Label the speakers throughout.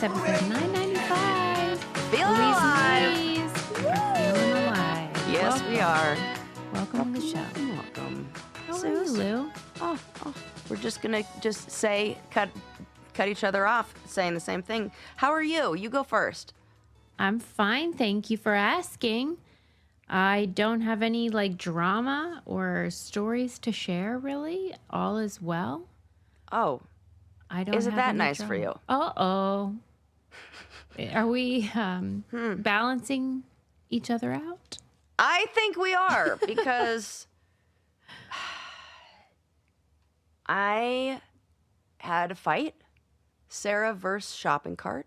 Speaker 1: This episode 995.
Speaker 2: Feeling alive.
Speaker 1: Louise are feeling alive.
Speaker 2: Yes, we are.
Speaker 1: Welcome to the show.
Speaker 2: Welcome.
Speaker 1: How are you, Lou?
Speaker 2: Oh, we're just gonna say cut each other off, saying the same thing. How are you? You go first.
Speaker 1: I'm fine. Thank you for asking. I don't have any drama or stories to share, really. All is well.
Speaker 2: Oh,
Speaker 1: I don't.
Speaker 2: Isn't
Speaker 1: have
Speaker 2: that
Speaker 1: any
Speaker 2: nice
Speaker 1: drama.
Speaker 2: for you?
Speaker 1: Uh-oh. Are we balancing each other out?
Speaker 2: I think we are, because I had a fight. Sarah versus shopping cart.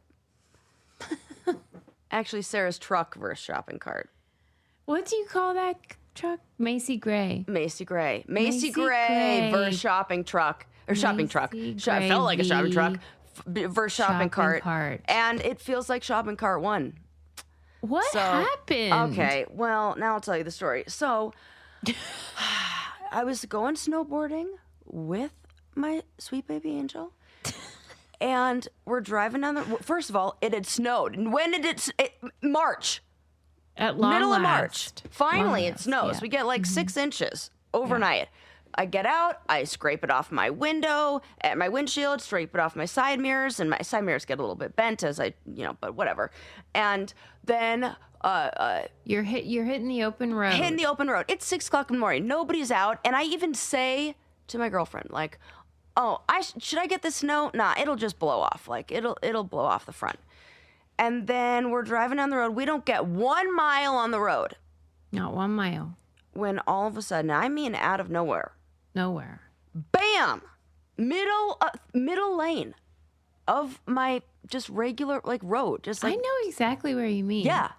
Speaker 2: Actually, Sarah's truck versus shopping cart.
Speaker 1: What do you call that truck? Macy Gray.
Speaker 2: Macy Gray versus shopping truck. Or shopping truck. It felt like a shopping truck. Versus shopping cart. And it feels like shopping cart won.
Speaker 1: What happened?
Speaker 2: Okay, well, now I'll tell you the story. So, I was going snowboarding with my sweet baby angel. And we're driving down the... First of all, it had snowed. When did it... March.
Speaker 1: At long
Speaker 2: Middle
Speaker 1: last.
Speaker 2: of March. Finally, it snows.
Speaker 1: Yeah.
Speaker 2: We get 6 inches overnight. Yeah. I get out, I scrape it off my window, at my windshield, scrape it off my side mirrors, and my side mirrors get a little bit bent as I, but whatever. And then...
Speaker 1: You're hitting the open road.
Speaker 2: Hitting the open road. It's 6 o'clock in the morning. Nobody's out. And I even say to my girlfriend, oh, should I get the snow? Nah, it'll just blow off. It'll blow off the front. And then we're driving down the road. We don't get 1 mile on the road.
Speaker 1: Not 1 mile.
Speaker 2: When all of a sudden, I mean out of nowhere.
Speaker 1: Nowhere.
Speaker 2: Bam! Middle lane of my just regular road.
Speaker 1: I know exactly where you mean.
Speaker 2: Yeah.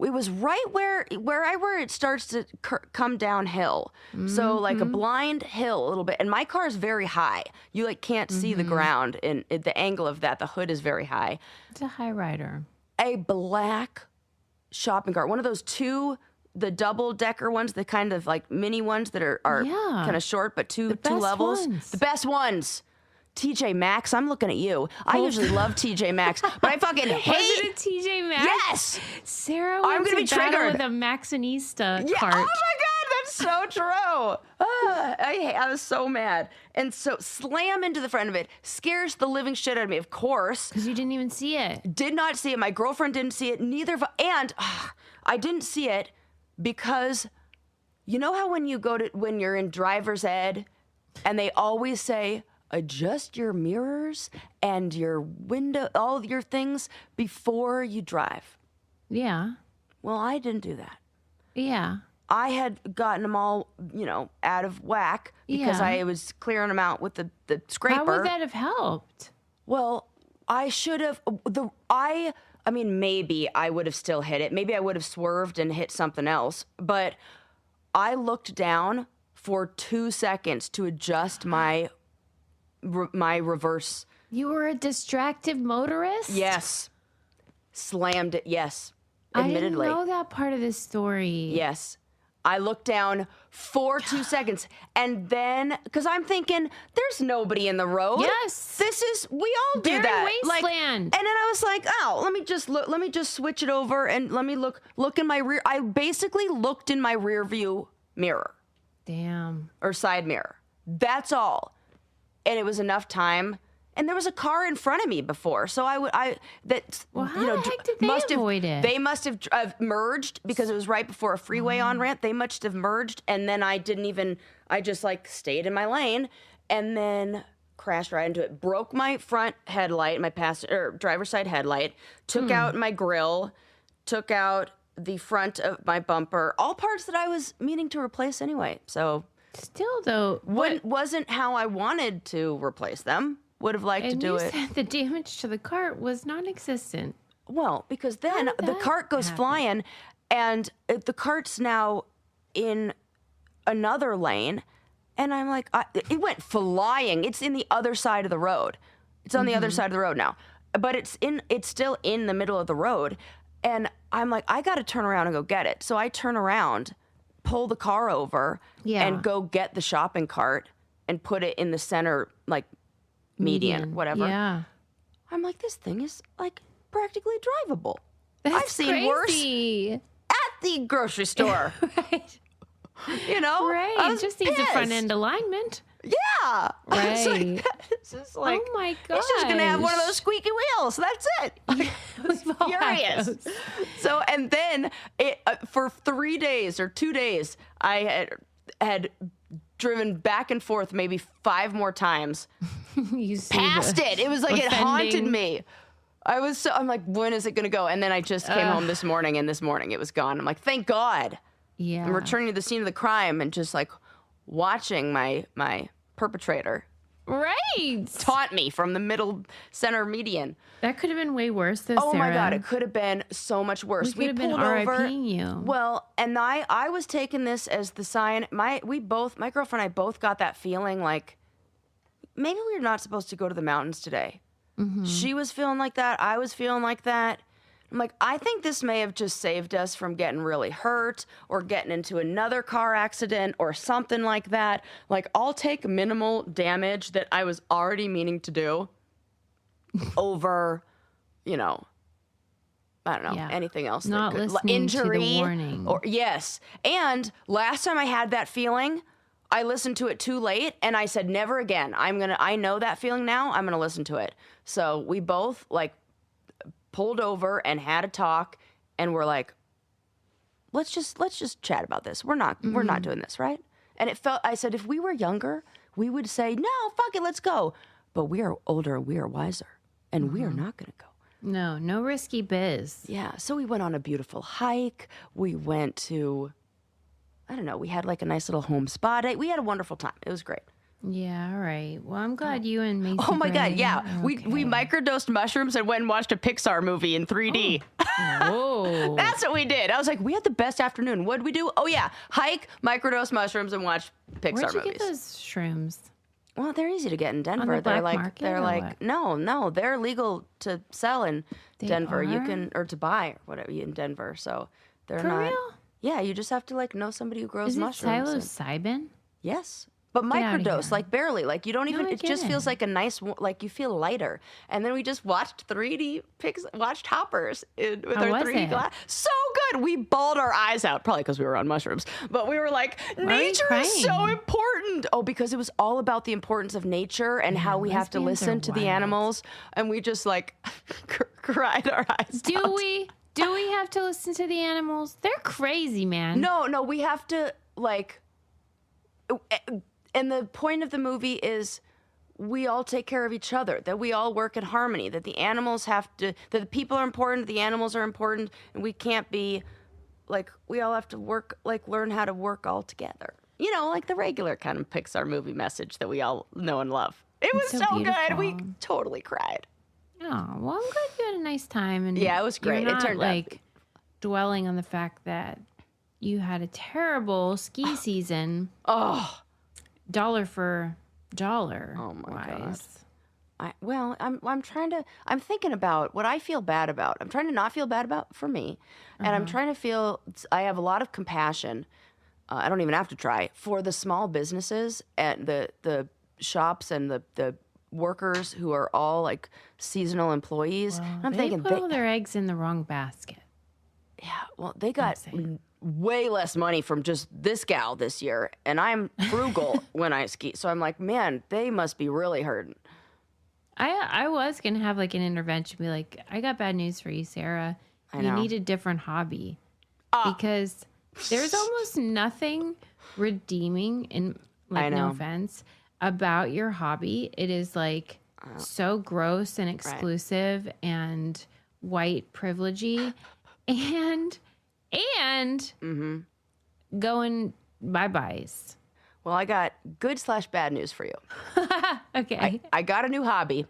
Speaker 2: It was right where it starts to come downhill. Mm-hmm. So a blind hill a little bit. And my car is very high. You can't see the ground, and the angle of that. The hood is very high.
Speaker 1: It's a high rider.
Speaker 2: A black shopping cart. One of those the double-decker ones, the kind of mini ones that are kind of short, but two levels.
Speaker 1: Ones.
Speaker 2: The best ones. TJ Maxx, I'm looking at you. I usually love TJ Maxx, but I fucking hate...
Speaker 1: Was it a TJ Maxx?
Speaker 2: Yes!
Speaker 1: Sarah went to battle with a Maxinista cart.
Speaker 2: Oh my God, that's so true. I was so mad. And so slam into the front of it, scares the living shit out of me, of course.
Speaker 1: Because you didn't even see it.
Speaker 2: Did not see it. My girlfriend didn't see it. And I didn't see it because you know how when you're in driver's ed and they always say, adjust your mirrors and your window, all your things before you drive.
Speaker 1: Yeah.
Speaker 2: Well, I didn't do that.
Speaker 1: Yeah.
Speaker 2: I had gotten them all, out of whack because I was clearing them out with the scraper.
Speaker 1: How would that have helped?
Speaker 2: Well, I should have. Maybe I would have still hit it. Maybe I would have swerved and hit something else. But I looked down for 2 seconds to adjust my reverse.
Speaker 1: You were a distracted motorist?
Speaker 2: Yes. Slammed it. Yes. Admittedly.
Speaker 1: I didn't know that part of this story.
Speaker 2: Yes. I looked down for 2 seconds, and then, because I'm thinking, there's nobody in the road.
Speaker 1: Yes.
Speaker 2: We all do that.
Speaker 1: Wasteland.
Speaker 2: And then I was like, oh, let me just switch it over, and let me look in my rear. I basically looked in my rear view mirror.
Speaker 1: Damn.
Speaker 2: Or side mirror. That's all. And it was enough time. And there was a car in front of me before, so
Speaker 1: how the heck did they avoid it?
Speaker 2: They must have merged because it was right before a freeway on ramp. They must have merged, and then I just stayed in my lane, and then crashed right into it. Broke my front headlight, my driver's side headlight. Took out my grill. Took out the front of my bumper. All parts that I was meaning to replace anyway. So
Speaker 1: still though,
Speaker 2: wasn't how I wanted to replace them. Would have liked to do it.
Speaker 1: Said the damage to the cart was non-existent.
Speaker 2: Well, because then the cart goes flying, and the cart's now in another lane, and I'm like, it went flying. It's in the other side of the road. It's on the other side of the road now, but it's still in the middle of the road, and I'm like, I got to turn around and go get it. So I turn around, pull the car over, and go get the shopping cart and put it in the center, median, whatever.
Speaker 1: Yeah.
Speaker 2: I'm like, this thing is like practically drivable.
Speaker 1: That's
Speaker 2: I've seen
Speaker 1: crazy.
Speaker 2: worse at the grocery store.
Speaker 1: Right.
Speaker 2: You know?
Speaker 1: Right.
Speaker 2: I
Speaker 1: It
Speaker 2: was
Speaker 1: just needs a
Speaker 2: pissed.
Speaker 1: front end alignment.
Speaker 2: Yeah.
Speaker 1: Right.
Speaker 2: It's just like,
Speaker 1: Oh my
Speaker 2: it's just going to have one of
Speaker 1: gosh.
Speaker 2: those squeaky wheels. That's it.
Speaker 1: We've all had
Speaker 2: Furious.
Speaker 1: those.
Speaker 2: So, and then for 3 days or 2 days, I had driven back and forth maybe 5 more times
Speaker 1: You see
Speaker 2: past
Speaker 1: the
Speaker 2: it. It was like it haunted
Speaker 1: offending-
Speaker 2: me. I'm like, when is it going to go? And then I just came home this morning, and this morning it was gone. I'm like, thank God.
Speaker 1: Yeah.
Speaker 2: I'm returning to the scene of the crime and just like watching my perpetrator
Speaker 1: Right.
Speaker 2: taunt me from the middle center median.
Speaker 1: That could have been way worse, though,
Speaker 2: Oh my
Speaker 1: Sarah.
Speaker 2: God, it could have been so much worse.
Speaker 1: We could have been
Speaker 2: pulled over.
Speaker 1: RIPing you.
Speaker 2: Well, and I was taking this as the sign. My girlfriend and I both got that feeling like maybe we're not supposed to go to the mountains today.
Speaker 1: Mm-hmm.
Speaker 2: She was feeling like that. I was feeling like that. I'm like, I think this may have just saved us from getting really hurt or getting into another car accident or something like that. Like, I'll take minimal damage that I was already meaning to do over, you know, I don't know,
Speaker 1: Yeah.
Speaker 2: anything else.
Speaker 1: Not
Speaker 2: that could,
Speaker 1: listening to the
Speaker 2: injury
Speaker 1: warning.
Speaker 2: or yes. And last time I had that feeling, I listened to it too late and I said, never again. I know that feeling now. I'm going to listen to it. So we both like pulled over and had a talk and we're like, let's just chat about this. We're not doing this, right? And I said, if we were younger, we would say, no, fuck it, let's go. But we are older, we are wiser, and we are not going to go.
Speaker 1: No risky biz.
Speaker 2: Yeah. So we went on a beautiful hike. We went to, I don't know, we had like a nice little home spa day. We had a wonderful time. It was great.
Speaker 1: Yeah, all right. Well, I'm glad you and Macy.
Speaker 2: Oh my God,
Speaker 1: Gray
Speaker 2: yeah.
Speaker 1: are
Speaker 2: We
Speaker 1: okay.
Speaker 2: microdosed mushrooms and went and watched a Pixar movie in 3D.
Speaker 1: Whoa.
Speaker 2: That's what we did. I was like, we had the best afternoon. What'd we do? Oh yeah, hike, microdose mushrooms, and watch Pixar
Speaker 1: Where'd you
Speaker 2: movies.
Speaker 1: get those shrooms?
Speaker 2: Well, they're easy to get in Denver.
Speaker 1: the
Speaker 2: They're
Speaker 1: black
Speaker 2: like
Speaker 1: market
Speaker 2: they're
Speaker 1: or
Speaker 2: like
Speaker 1: what?
Speaker 2: no, they're legal to sell in
Speaker 1: They
Speaker 2: Denver. You
Speaker 1: are?
Speaker 2: can or to buy or whatever in Denver. So they're
Speaker 1: For
Speaker 2: not.
Speaker 1: real?
Speaker 2: Yeah, you just have to like know somebody who grows
Speaker 1: Is it
Speaker 2: mushrooms. and-
Speaker 1: psilocybin?
Speaker 2: Yes. But
Speaker 1: Get outta
Speaker 2: microdose,
Speaker 1: here.
Speaker 2: like barely, like you don't even,
Speaker 1: I
Speaker 2: it just
Speaker 1: get
Speaker 2: feels
Speaker 1: it.
Speaker 2: like a nice, like you feel lighter. And then we just watched 3D watched Hoppers with
Speaker 1: How
Speaker 2: our
Speaker 1: was
Speaker 2: 3D
Speaker 1: it?
Speaker 2: glass. So good. We bawled our eyes out, probably because we were on mushrooms. But we were like,
Speaker 1: are you
Speaker 2: nature is so
Speaker 1: crying?
Speaker 2: important. Oh, because it was all about the importance of nature and how we have to
Speaker 1: lesbians are
Speaker 2: listen to the
Speaker 1: wild.
Speaker 2: animals. And we just like cried our eyes
Speaker 1: Do
Speaker 2: out.
Speaker 1: we? Do we have to listen to the animals? They're crazy, man.
Speaker 2: No, we have to like, and the point of the movie is we all take care of each other, that we all work in harmony, that the animals have to, that the people are important, the animals are important, and we can't be like, we all have to work, like learn how to work all together. You know, like the regular kind of Pixar movie message that we all know and love. It was
Speaker 1: so
Speaker 2: so good. We
Speaker 1: beautiful.
Speaker 2: totally cried.
Speaker 1: Oh, well, I'm glad you had a nice time. And
Speaker 2: Yeah, it was great.
Speaker 1: You're
Speaker 2: It
Speaker 1: not,
Speaker 2: turned out-
Speaker 1: like dwelling on the fact that you had a terrible ski season.
Speaker 2: Oh,
Speaker 1: Dollar for dollar.
Speaker 2: Oh my God.
Speaker 1: wise.
Speaker 2: I'm thinking about what I feel bad about. I'm trying to not feel bad about for me. And I'm trying to feel, I have a lot of compassion. I don't even have to try for the small businesses and the shops and the workers who are all like seasonal employees. And I'm
Speaker 1: They
Speaker 2: thinking,
Speaker 1: put all their eggs in the wrong basket.
Speaker 2: they got
Speaker 1: saying.
Speaker 2: way less money from just this gal this year. And I'm frugal when I ski. So I'm like, man, they must be really hurting.
Speaker 1: I was gonna have like an intervention, be like, I got bad news for you, Sarah.
Speaker 2: I
Speaker 1: You
Speaker 2: know.
Speaker 1: need a different hobby because there's almost nothing redeeming in
Speaker 2: I
Speaker 1: like no
Speaker 2: know.
Speaker 1: offense about your hobby. It is like so gross and exclusive and white privilegey and
Speaker 2: Mm-hmm.
Speaker 1: going bye-byes.
Speaker 2: Well, I got good/bad news for you.
Speaker 1: Okay.
Speaker 2: I got a new hobby.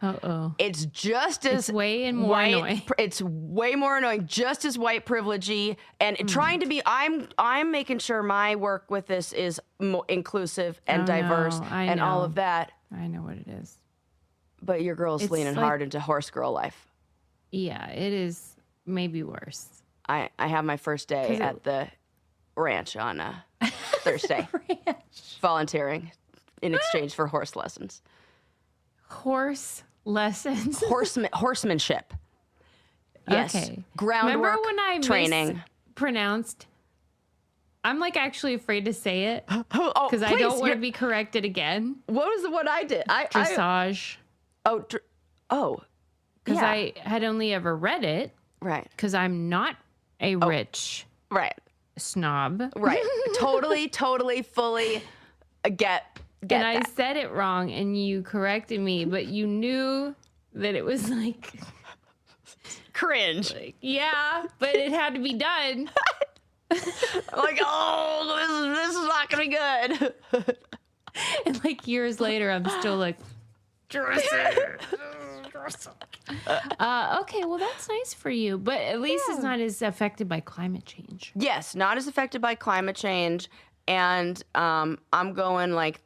Speaker 1: Uh-oh.
Speaker 2: It's just as
Speaker 1: It's way more
Speaker 2: white,
Speaker 1: annoying.
Speaker 2: It's way more annoying, just as white privilegey, and trying to be. I'm making sure my work with this is inclusive and
Speaker 1: Oh,
Speaker 2: diverse
Speaker 1: no, I
Speaker 2: and all
Speaker 1: know.
Speaker 2: of that.
Speaker 1: I know what it is.
Speaker 2: But your girl's
Speaker 1: It's
Speaker 2: leaning
Speaker 1: like-
Speaker 2: hard into horse girl life.
Speaker 1: Yeah, it is maybe worse.
Speaker 2: I have my first day
Speaker 1: 'Cause
Speaker 2: at the ranch on Thursday, volunteering in exchange for horse lessons.
Speaker 1: Horse lessons.
Speaker 2: Horsemanship. Yes.
Speaker 1: Okay.
Speaker 2: Groundwork.
Speaker 1: Remember when I
Speaker 2: training.
Speaker 1: mispronounced? I'm like actually afraid to say it
Speaker 2: Oh,
Speaker 1: because I don't want to be corrected again.
Speaker 2: What was the one I did?
Speaker 1: Dressage. Because
Speaker 2: yeah.
Speaker 1: I had only ever read it.
Speaker 2: Right.
Speaker 1: Because I'm not a rich
Speaker 2: Right.
Speaker 1: snob.
Speaker 2: Right. totally, fully get
Speaker 1: and
Speaker 2: that.
Speaker 1: I said it wrong and you corrected me, but you knew that it was like
Speaker 2: cringe.
Speaker 1: Yeah, but it had to be done.
Speaker 2: Like, oh, this is not gonna be good.
Speaker 1: And like years later, I'm still like, okay, well that's nice for you, but at least it's not as affected by climate change.
Speaker 2: Yes, not as affected by climate change, and I'm going like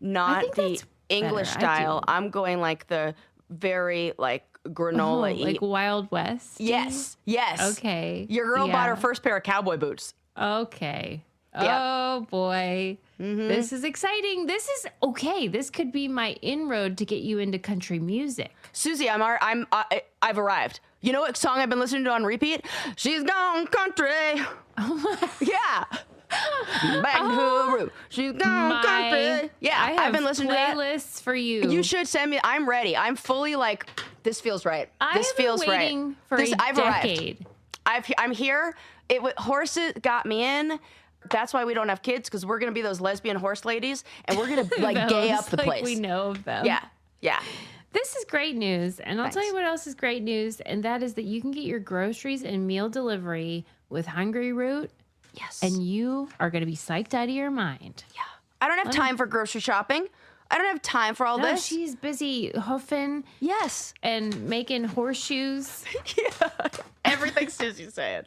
Speaker 2: not the English style. I'm going like the very like granola,
Speaker 1: like Wild West.
Speaker 2: Yes.
Speaker 1: Okay.
Speaker 2: Your girl bought her first pair of cowboy boots.
Speaker 1: Okay.
Speaker 2: Yep.
Speaker 1: Oh boy. Mm-hmm. This is exciting. This is okay. This could be my inroad to get you into country music.
Speaker 2: Susie, I've arrived. You know what song I've been listening to on repeat? She's gone country. Yeah. Back to her root. She's gone country. Yeah, I've been listening to that.
Speaker 1: Playlists for you.
Speaker 2: You should send me. I'm ready. I'm fully like, this feels right. This feels right.
Speaker 1: Waiting for a decade.
Speaker 2: I'm here. Horses got me in. That's why we don't have kids, because we're gonna be those lesbian horse ladies, and we're gonna like gay up the place.
Speaker 1: We know of them.
Speaker 2: Yeah.
Speaker 1: This is great news, and I'll tell you what else is great news, and that is that you can get your groceries and meal delivery with Hungry Root.
Speaker 2: Yes.
Speaker 1: And you are going to be psyched out of your mind.
Speaker 2: Yeah. I don't have time for grocery shopping. I don't have time for all this.
Speaker 1: She's busy hoofing.
Speaker 2: Yes.
Speaker 1: And making horseshoes.
Speaker 2: Yeah. Everything Susie's saying.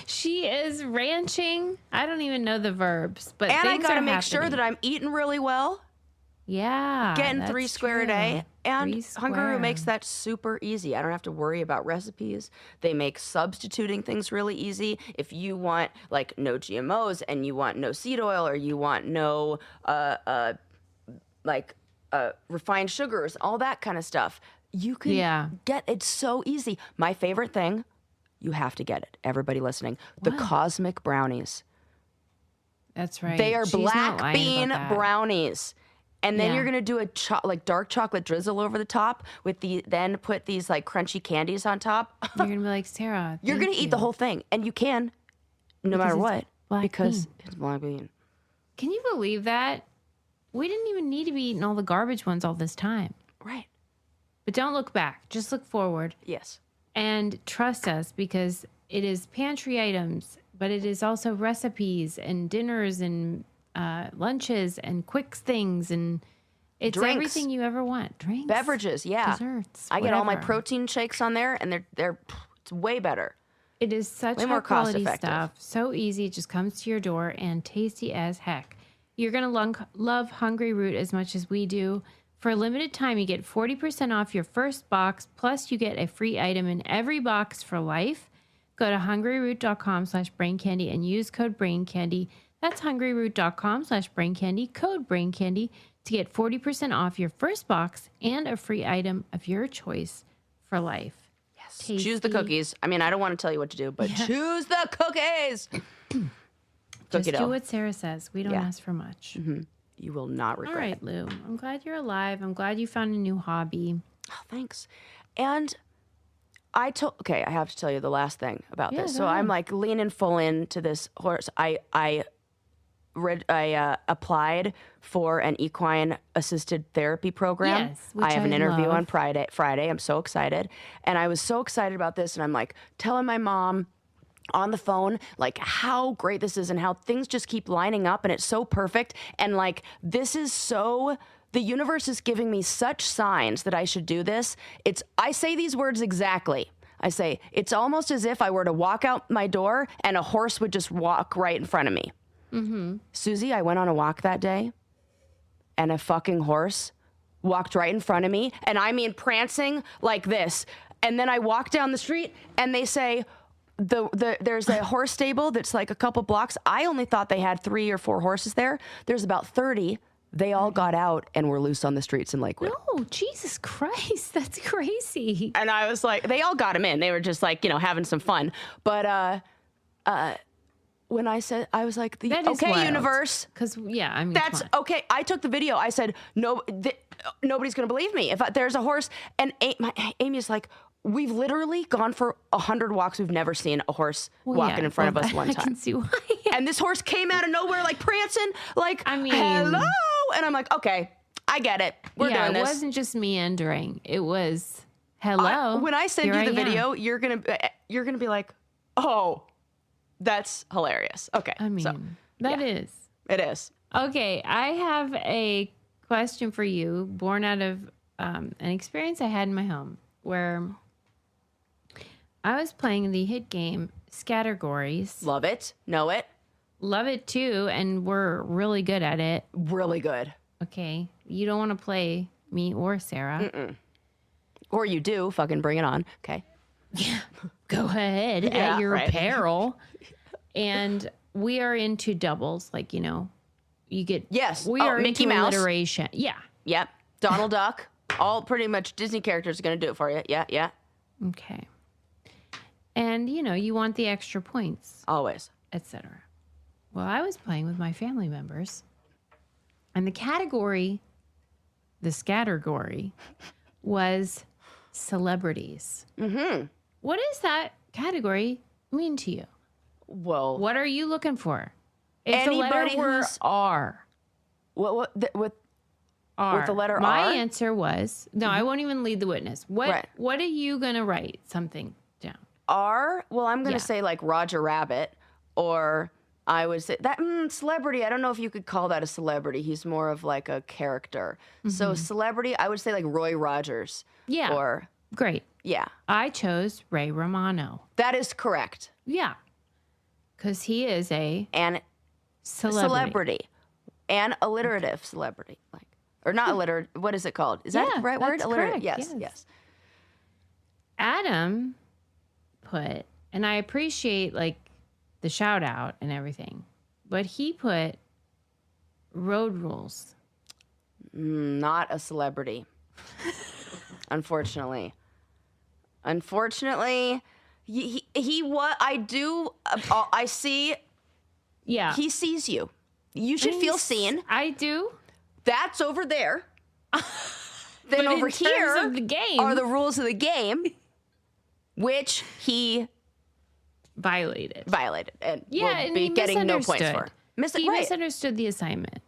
Speaker 1: She is ranching. I don't even know the verbs, but
Speaker 2: and
Speaker 1: things
Speaker 2: I got to
Speaker 1: are
Speaker 2: make
Speaker 1: happening.
Speaker 2: sure that I'm eating really well.
Speaker 1: Yeah.
Speaker 2: Getting 3 square a day. And Hungry Root makes that super easy. I don't have to worry about recipes. They make substituting things really easy. If you want like no GMOs and you want no seed oil, or you want no refined sugars, all that kind of stuff, you can get it's so easy. My favorite thing, you have to get it. Everybody listening, the cosmic brownies.
Speaker 1: That's right.
Speaker 2: They are black bean brownies. And then you're gonna do a dark chocolate drizzle over the top with then put these like crunchy candies on top.
Speaker 1: You're gonna be like, Sarah,
Speaker 2: you're gonna eat the whole thing, and you can, no matter what, because it's black bean.
Speaker 1: Can you believe that? We didn't even need to be eating all the garbage ones all this time.
Speaker 2: Right.
Speaker 1: But don't look back. Just look forward.
Speaker 2: Yes.
Speaker 1: And trust us, because it is pantry items, but it is also recipes and dinners and lunches and quick things, and it's
Speaker 2: drinks.
Speaker 1: Everything you ever want. Drinks,
Speaker 2: beverages,
Speaker 1: desserts.
Speaker 2: I get all my protein shakes on there, and they're it's way better.
Speaker 1: It is such high quality stuff. So easy, it just comes to your door, and tasty as heck. You're gonna love Hungry Root as much as we do. For a limited time, you get 40% off your first box, plus you get a free item in every box for life. Go to hungryroot.com/braincandy and use code braincandy. That's hungryroot.com/braincandy, code braincandy, to get 40% off your first box and a free item of your choice for life.
Speaker 2: Yes. Tasty. Choose the cookies. I mean, I don't want to tell you what to do, but choose the cookies.
Speaker 1: Just do what Sarah says. We don't ask for much.
Speaker 2: Mm-hmm. You will not regret it.
Speaker 1: All right, Lou. I'm glad you're alive. I'm glad you found a new hobby.
Speaker 2: Oh, thanks. And I have to tell you the last thing about this. So I'm like leaning full into this horse. I applied for an equine assisted therapy program.
Speaker 1: Yes,
Speaker 2: I have an interview on Friday. I'm so excited. And I was so excited about this. And I'm like telling my mom on the phone, like how great this is and how things just keep lining up and it's so perfect. And like, the universe is giving me such signs that I should do this. I say these words exactly. I say, it's almost as if I were to walk out my door and a horse would just walk right in front of me. Mm-hmm. Susie, I went on a walk that day and a fucking horse walked right in front of me. And I mean, prancing like this. And then I walk down the street and they say, there's a horse stable that's like a couple blocks. I only thought they had 3 or 4 horses there. There's about 30 They all got out and were loose on the streets in Lakewood.
Speaker 1: No, Jesus Christ, that's crazy.
Speaker 2: And I was like, they all got him in. They were just like, having some fun. But when I said, I was like, okay, universe.
Speaker 1: Because,
Speaker 2: that's okay. I took the video. I said, no, nobody's going to believe me. If there's a horse. And Amy's like, we've literally gone for 100 walks. We've never seen a horse walking in front of us one time.
Speaker 1: I can see why.
Speaker 2: And this horse came out of nowhere, like prancing, like, hello. And I'm like, okay, I get it. We're doing this.
Speaker 1: It wasn't just meandering. It was, hello.
Speaker 2: When I send you the video, you're gonna be like, oh, that's hilarious. Okay.
Speaker 1: That is.
Speaker 2: It is.
Speaker 1: Okay, I have a question for you, born out of an experience I had in my home, where I was playing the hit game Scattergories.
Speaker 2: Love it. Know it.
Speaker 1: Love it too, and we're really good at it.
Speaker 2: Really good.
Speaker 1: Okay. You don't want to play me or Sarah.
Speaker 2: Mm-mm. Or you do. Fucking bring it on. Okay.
Speaker 1: Yeah. Go ahead at your peril. And we are into doubles. Like, you get...
Speaker 2: Yes.
Speaker 1: We are
Speaker 2: Mickey
Speaker 1: into
Speaker 2: Mouse.
Speaker 1: alliteration. Yeah.
Speaker 2: Yep. Donald Duck. All pretty much Disney characters are going to do it for you. Yeah, yeah.
Speaker 1: Okay. And, you want the extra points.
Speaker 2: Always.
Speaker 1: Etc. Well, I was playing with my family members, and the Scattergory, was celebrities. Mm-hmm. What does that category mean to you?
Speaker 2: Well,
Speaker 1: what are you looking for? If the letter were R.
Speaker 2: With
Speaker 1: R.
Speaker 2: With the letter R?
Speaker 1: My answer was, no, I won't even lead the witness. What are you going to write something down?
Speaker 2: R? Well, I'm going to say like Roger Rabbit, or... I would say that celebrity. I don't know if you could call that a celebrity. He's more of like a character. Mm-hmm. So celebrity, I would say like Roy Rogers.
Speaker 1: Yeah.
Speaker 2: Or
Speaker 1: great.
Speaker 2: Yeah.
Speaker 1: I chose Ray Romano.
Speaker 2: That is correct.
Speaker 1: Yeah. Because he is an
Speaker 2: celebrity. An alliterative celebrity, or not alliterative. What is it called? Is that the right word? Alliterative. Yes.
Speaker 1: Adam put, and I appreciate the shout out and everything, but he put road rules.
Speaker 2: Not a celebrity. Unfortunately, he what I do. I see.
Speaker 1: Yeah,
Speaker 2: he sees you. You should feel seen.
Speaker 1: I do.
Speaker 2: That's over there. Then over here
Speaker 1: of the game
Speaker 2: are the rules of the game, which he violated, and will be getting no points for.
Speaker 1: He misunderstood the assignment.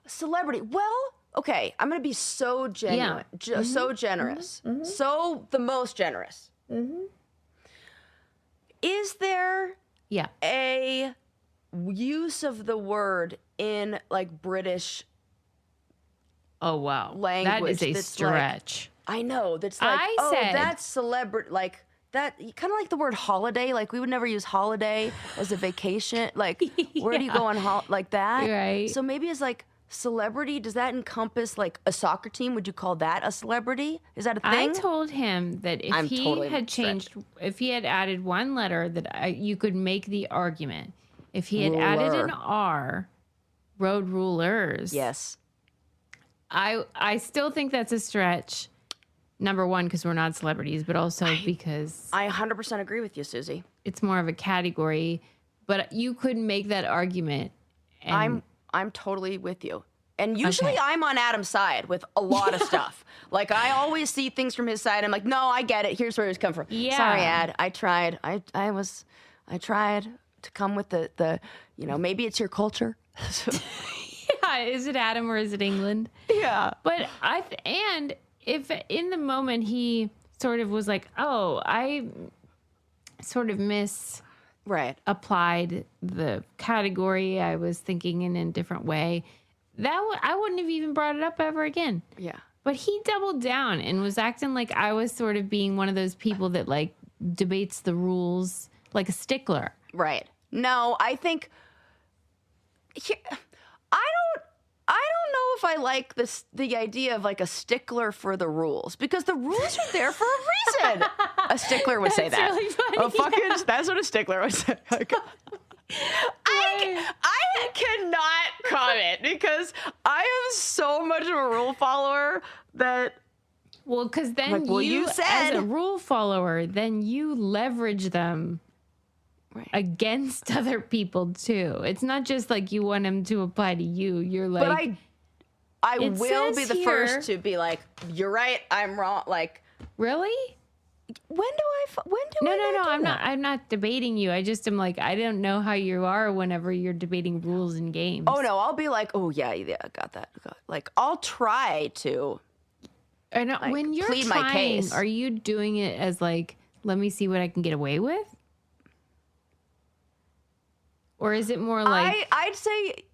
Speaker 2: Celebrity. Well, okay, I'm going to be so genuine, so generous, so the most generous. Mm-hmm. Is there a use of the word in British?
Speaker 1: Oh wow,
Speaker 2: language?
Speaker 1: That is a stretch.
Speaker 2: I know. That's that's celebrity. That kind of like the word holiday. We would never use holiday as a vacation. Where do you go on like that?
Speaker 1: Right.
Speaker 2: So maybe it's celebrity. Does that encompass a soccer team? Would you call that a celebrity? Is that a thing?
Speaker 1: I told him that if he had changed, if he had added one letter, that you could make the argument. If he had added an R, road rulers.
Speaker 2: Yes.
Speaker 1: I still think that's a stretch. Number one, because we're not celebrities, but also because...
Speaker 2: I 100% agree with you, Susie.
Speaker 1: It's more of a category, but you couldn't make that argument.
Speaker 2: And I'm totally with you. And usually I'm on Adam's side with a lot of stuff. I always see things from his side. I'm like, no, I get it. Here's where it's come from.
Speaker 1: Yeah.
Speaker 2: Sorry, Ad. I tried. I tried to come with the maybe it's your culture.
Speaker 1: Yeah. Is it Adam or is it England?
Speaker 2: Yeah.
Speaker 1: But if in the moment he sort of was like, oh, I sort of applied the category, I was thinking in a different way, I wouldn't have even brought it up ever again.
Speaker 2: Yeah.
Speaker 1: But he doubled down and was acting like I was sort of being one of those people that debates the rules, like a stickler.
Speaker 2: Right. No, I think I don't know if I like the idea of a stickler for the rules, because the rules are there for a reason. A stickler would say that.
Speaker 1: Really funny.
Speaker 2: That's what a stickler would say. I cannot comment because I am so much of a rule follower that.
Speaker 1: Well, because then
Speaker 2: Like, well, you
Speaker 1: as
Speaker 2: said-
Speaker 1: a rule follower, then you leverage them against other people too. It's not just like you want them to apply to you. You're like,
Speaker 2: But I
Speaker 1: It
Speaker 2: will be
Speaker 1: says
Speaker 2: the
Speaker 1: here-
Speaker 2: first to be like, you're right, I'm wrong. Like,
Speaker 1: really?
Speaker 2: when do
Speaker 1: No,
Speaker 2: I
Speaker 1: no,
Speaker 2: not
Speaker 1: no.
Speaker 2: do that?
Speaker 1: I'm not debating you. I just am like, I don't know how you are whenever you're debating rules in games.
Speaker 2: Oh no, I'll be like, oh yeah, got that. Like, I'll try to.
Speaker 1: I know,
Speaker 2: like,
Speaker 1: when you're
Speaker 2: plead my
Speaker 1: trying,
Speaker 2: case.
Speaker 1: are you doing it as like, let me see what I can get away with? Or is it more like,
Speaker 2: I'd say,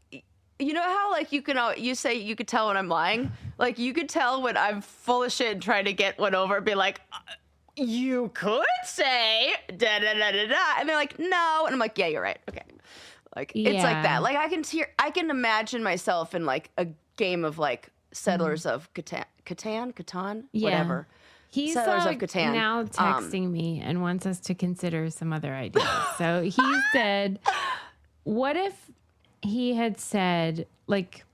Speaker 2: you know how like you say you could tell when I'm lying, like you could tell when I'm full of shit and trying to get one over and be like, you could say da da da da da, and they're like, no, and I'm like, yeah, you're right, okay, like it's like
Speaker 1: Yeah.
Speaker 2: that. Like I can imagine myself in like a game of like Settlers of Catan,
Speaker 1: Yeah.
Speaker 2: whatever.
Speaker 1: he's
Speaker 2: Settlers of Catan.
Speaker 1: now texting me and wants us to consider some other ideas. So he said, what if he had said, like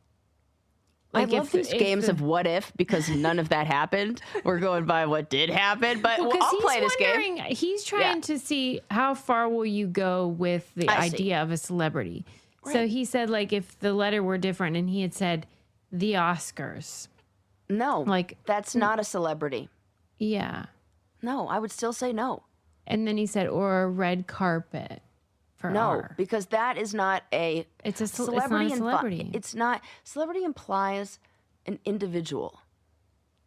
Speaker 2: I love these
Speaker 1: if
Speaker 2: games of what if, because none of that happened. We're going by what did happen, but
Speaker 1: Well, 'cause
Speaker 2: I'll
Speaker 1: he's
Speaker 2: play this game.
Speaker 1: wondering- He's trying to see how far will you go with the
Speaker 2: I see.
Speaker 1: idea of a celebrity. So he said, like, if the letter were different and he had said the Oscars.
Speaker 2: No,
Speaker 1: Like-
Speaker 2: that's not a celebrity.
Speaker 1: Yeah.
Speaker 2: No, I would still say no.
Speaker 1: And then he said, or a red carpet for
Speaker 2: No,
Speaker 1: R.
Speaker 2: because that is not a
Speaker 1: It's a
Speaker 2: celebrity.
Speaker 1: It's not a celebrity.
Speaker 2: It's not. Celebrity implies an individual.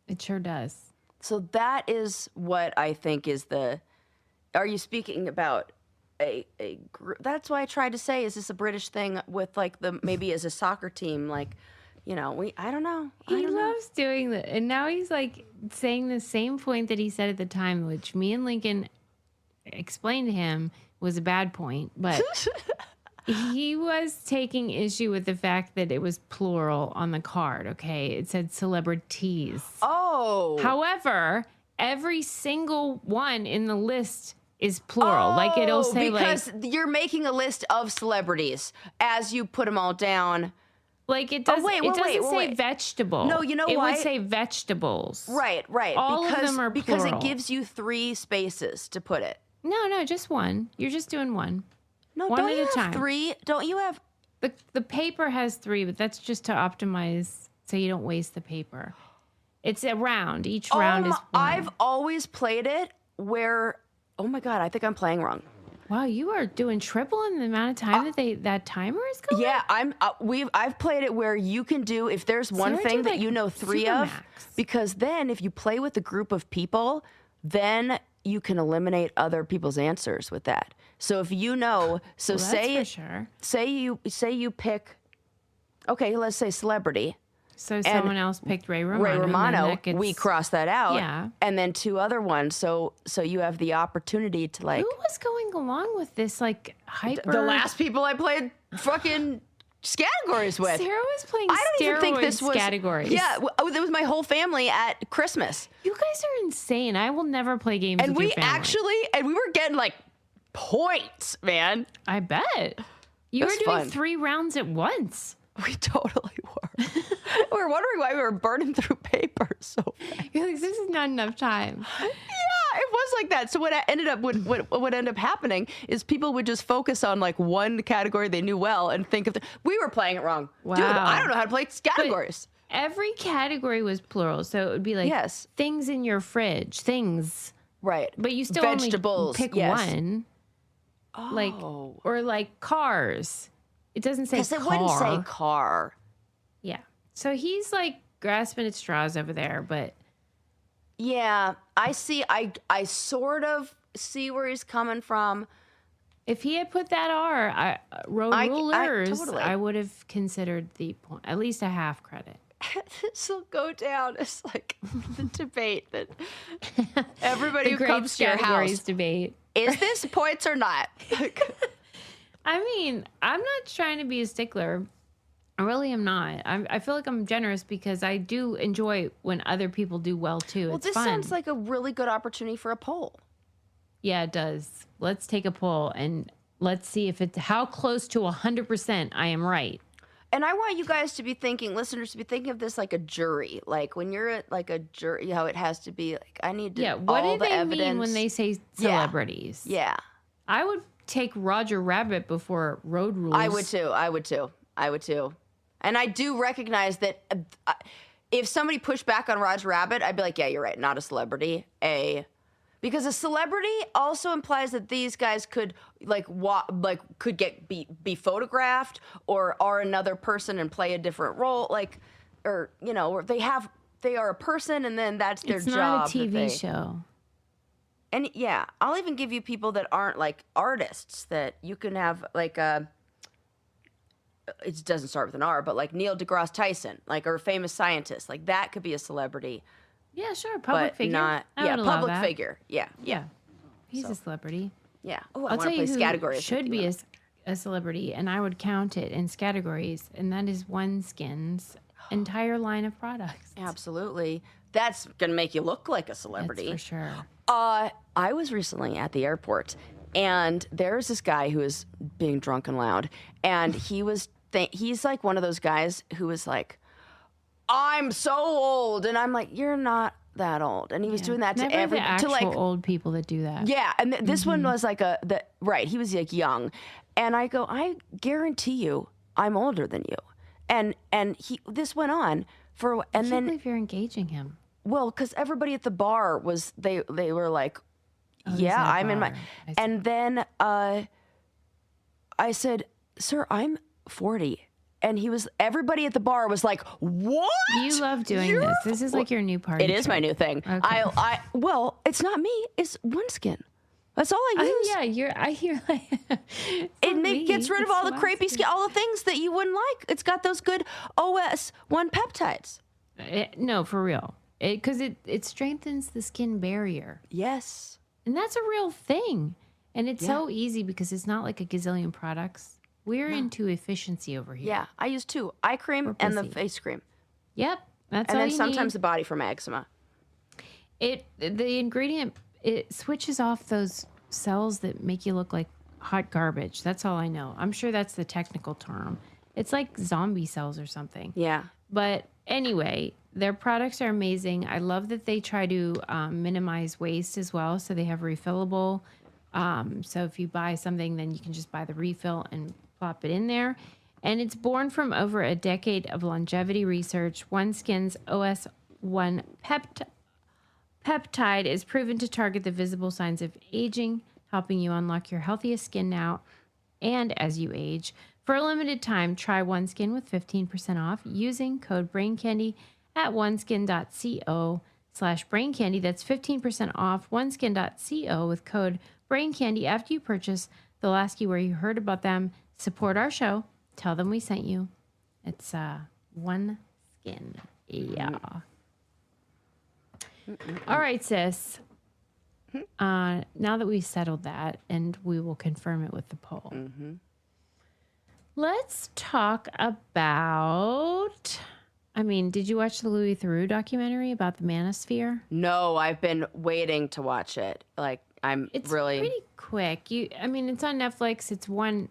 Speaker 1: It sure does.
Speaker 2: So that is what I think is the. Are you speaking about a group? That's why I tried to say, is this a British thing with like the maybe as a soccer team, like, you know, I don't know.
Speaker 1: He loves doing that. And now he's like saying the same point that he said at the time, which me and Lincoln explained to him was a bad point. But he was taking issue with the fact that it was plural on the card. Okay. It said celebrities.
Speaker 2: Oh.
Speaker 1: However, every single one in the list is plural. Like it'll say
Speaker 2: because you're making a list of celebrities as you put them all down.
Speaker 1: like it does.
Speaker 2: wait,
Speaker 1: it doesn't
Speaker 2: wait,
Speaker 1: say
Speaker 2: wait.
Speaker 1: vegetable.
Speaker 2: No, you know
Speaker 1: it
Speaker 2: why?
Speaker 1: would say vegetables.
Speaker 2: Right.
Speaker 1: All of
Speaker 2: because,
Speaker 1: them are
Speaker 2: because it
Speaker 1: plural.
Speaker 2: gives you 3 spaces to put it.
Speaker 1: No, just one. You're just doing one.
Speaker 2: No,
Speaker 1: One
Speaker 2: don't
Speaker 1: at
Speaker 2: you
Speaker 1: a
Speaker 2: have
Speaker 1: time.
Speaker 2: 3? Don't you have?
Speaker 1: The paper has 3, but that's just to optimize so you don't waste the paper. It's a round. Each round is one.
Speaker 2: I've always played it where. Oh my god, I think I'm playing wrong.
Speaker 1: Wow, you are doing triple in the amount of time that timer is going.
Speaker 2: Yeah, I've played it where you can do if there's one
Speaker 1: I
Speaker 2: thing
Speaker 1: do,
Speaker 2: that
Speaker 1: like,
Speaker 2: you know 3 of,
Speaker 1: Supermax.
Speaker 2: because then if you play with a group of people, then you can eliminate other people's answers with that. So if you know, so
Speaker 1: Well, that's for sure.
Speaker 2: say you pick, okay, let's say celebrity.
Speaker 1: So someone else picked Ray Romano.
Speaker 2: Ray
Speaker 1: and then
Speaker 2: Romano,
Speaker 1: that gets-
Speaker 2: we cross that out.
Speaker 1: Yeah.
Speaker 2: And then 2 other ones. So you have the opportunity to like
Speaker 1: Who was going along with this like hyper?
Speaker 2: the last people I played fucking Scattergories with.
Speaker 1: Sarah was playing.
Speaker 2: I don't even think this was
Speaker 1: Scattergories.
Speaker 2: Yeah, it was my whole family at Christmas.
Speaker 1: You guys are insane. I will never play games
Speaker 2: And
Speaker 1: with
Speaker 2: we
Speaker 1: your family.
Speaker 2: we were getting like points, man.
Speaker 1: I bet. You were
Speaker 2: was
Speaker 1: doing
Speaker 2: fun.
Speaker 1: 3 rounds at once.
Speaker 2: We totally were. We were wondering why we were burning through paper so fast.
Speaker 1: You're like, this is not enough time.
Speaker 2: Yeah, it was like that. So what ended up happening is people would just focus on like one category they knew well and think of we were playing it wrong. Dude,
Speaker 1: Wow.
Speaker 2: I don't know how to play categories.
Speaker 1: Every category was plural, so it would be like
Speaker 2: Yes.
Speaker 1: things in your fridge, things.
Speaker 2: Right.
Speaker 1: But you still
Speaker 2: Vegetables,
Speaker 1: only pick
Speaker 2: yes.
Speaker 1: one. Like
Speaker 2: Oh.
Speaker 1: or like cars. It doesn't say
Speaker 2: Because
Speaker 1: car.
Speaker 2: it wouldn't say car.
Speaker 1: Yeah. So he's like grasping at straws over there, but
Speaker 2: Yeah, I see. I sort of see where he's coming from.
Speaker 1: if he had put that R, road rulers,
Speaker 2: totally.
Speaker 1: I would have considered the point, at least a half credit.
Speaker 2: This will go down as like the debate that everybody who
Speaker 1: Great
Speaker 2: comes to your
Speaker 1: categories
Speaker 2: house,
Speaker 1: debate.
Speaker 2: is this points or not?
Speaker 1: I mean, I'm not trying to be a stickler. I really am not. I feel like I'm generous because I do enjoy when other people do well too.
Speaker 2: Well,
Speaker 1: It's
Speaker 2: this
Speaker 1: fun.
Speaker 2: sounds like a really good opportunity for a poll.
Speaker 1: Yeah, it does. Let's take a poll and let's see if it's how close to 100% I am right.
Speaker 2: And I want you guys to be thinking, listeners, to be thinking of this like a jury. Like when you're at like a jury, how it has to be like, I need to
Speaker 1: What
Speaker 2: all
Speaker 1: do
Speaker 2: the
Speaker 1: they
Speaker 2: evidence.
Speaker 1: mean when they say celebrities?
Speaker 2: Yeah.
Speaker 1: I would take Roger Rabbit before Road Rules.
Speaker 2: I would too. And I do recognize that if somebody pushed back on Roger Rabbit, I'd be like, yeah, you're right, not a celebrity. Because a celebrity also implies that these guys could be photographed or are another person and play a different role, or they are a person and then that's their job.
Speaker 1: It's not a TV show.
Speaker 2: And yeah, I'll even give you people that aren't like artists that you can have like it doesn't start with an R, but like Neil deGrasse Tyson, like, or a famous scientist, like that could be a celebrity.
Speaker 1: Yeah, sure, public figure.
Speaker 2: Public figure. Yeah.
Speaker 1: He's a celebrity.
Speaker 2: Yeah.
Speaker 1: Oh, I'll tell you who
Speaker 2: Scattergories
Speaker 1: should be a celebrity, and I would count it in Scattergories, and that is OneSkin's entire line of products.
Speaker 2: Absolutely. That's going to make you look like a celebrity.
Speaker 1: That's for sure.
Speaker 2: I was recently at the airport, and there's this guy who was being drunk and loud, and he's like one of those guys who was like, I'm so old, and I'm like, you're not that old, and he was doing that
Speaker 1: to like old people that do that.
Speaker 2: Yeah, and this one was like he was like young, and I go, I guarantee you, I'm older than you, and this went on for, and
Speaker 1: I
Speaker 2: then
Speaker 1: believe you're engaging him.
Speaker 2: Well, because everybody at the bar was they were like, yeah, I'm in my, and then I said, sir, I'm 40. And everybody at the bar was like, what?
Speaker 1: You love doing this. This is like your new party.
Speaker 2: It is my new thing.
Speaker 1: Okay.
Speaker 2: Well, it's not me. It's OneSkin. That's all I use.
Speaker 1: I hear like
Speaker 2: it gets rid of all the crepey skin, all the things that you wouldn't like. It's got those good OS1 peptides.
Speaker 1: No, for real. Because it strengthens the skin barrier.
Speaker 2: Yes.
Speaker 1: And that's a real thing. And it's so easy because it's not like a gazillion products. We're into efficiency over here.
Speaker 2: Yeah, I use 2. Eye cream and the face cream.
Speaker 1: Yep. That's
Speaker 2: and
Speaker 1: all
Speaker 2: then
Speaker 1: you
Speaker 2: sometimes
Speaker 1: need.
Speaker 2: the body for my eczema.
Speaker 1: The ingredient, it switches off those cells that make you look like hot garbage. That's all I know. I'm sure that's the technical term. It's like zombie cells or something.
Speaker 2: Yeah.
Speaker 1: But anyway, their products are amazing. I love that they try to minimize waste as well. So they have refillable. So if you buy something, then you can just buy the refill and plop it in there. And it's born from over a decade of longevity research. OneSkin's OS1 peptide is proven to target the visible signs of aging, helping you unlock your healthiest skin now and as you age. For a limited time, try OneSkin with 15% off using code BRAINCANDY at oneskin.co/braincandy. That's 15% off oneskin.co with code BRAINCANDY after you purchase. They'll ask you where you heard about them. Support our show. Tell them we sent you. It's OneSkin. Yeah. All right, sis. Now that we've settled that, and we will confirm it with the poll, let's talk about... did you watch the Louis Theroux documentary about the Manosphere?
Speaker 2: No, I've been waiting to watch it. It's
Speaker 1: pretty quick. It's on Netflix. It's one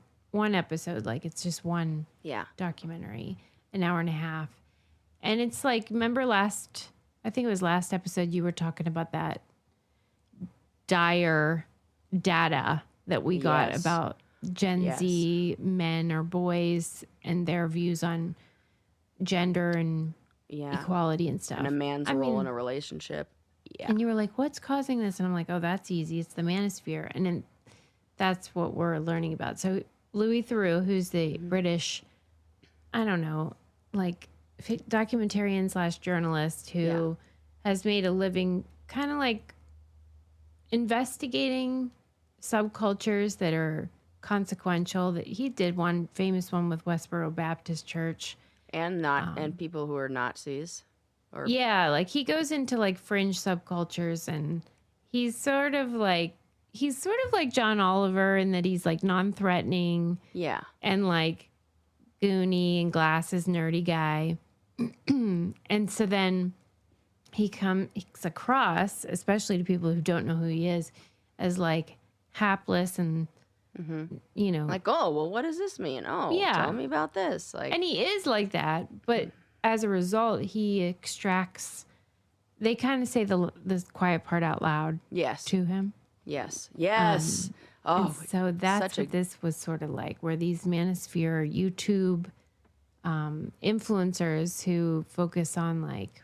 Speaker 1: episode. Like, it's just one documentary, an hour and a half. And it's like, remember I think it was last episode, you were talking about that dire data that we got about Gen Z men or boys and their views on gender and equality and stuff.
Speaker 2: And a man's role in a relationship. Yeah.
Speaker 1: And you were like, what's causing this? And I'm like, oh, that's easy. It's the Manosphere. And then that's what we're learning about. So Louis Theroux, who's the British, I don't know, like documentarian / journalist who has made a living kind of like investigating subcultures that are consequential. That he did one famous one with Westboro Baptist Church.
Speaker 2: And and people who are Nazis.
Speaker 1: Like he goes into like fringe subcultures, and he's sort of like John Oliver in that he's like non-threatening. Yeah. And like goony and glasses nerdy guy. And so then he's across, especially to people who don't know who he is, as like hapless and you know.
Speaker 2: Like, oh, well, what does this mean? Oh,
Speaker 1: Yeah.
Speaker 2: tell me about this. Like,
Speaker 1: and he is like that, but as a result, he extracts. They kind of say the quiet part out loud.
Speaker 2: yes,
Speaker 1: To him.
Speaker 2: yes.
Speaker 1: And so that's what this was sort of like, where these Manosphere YouTube influencers who focus on like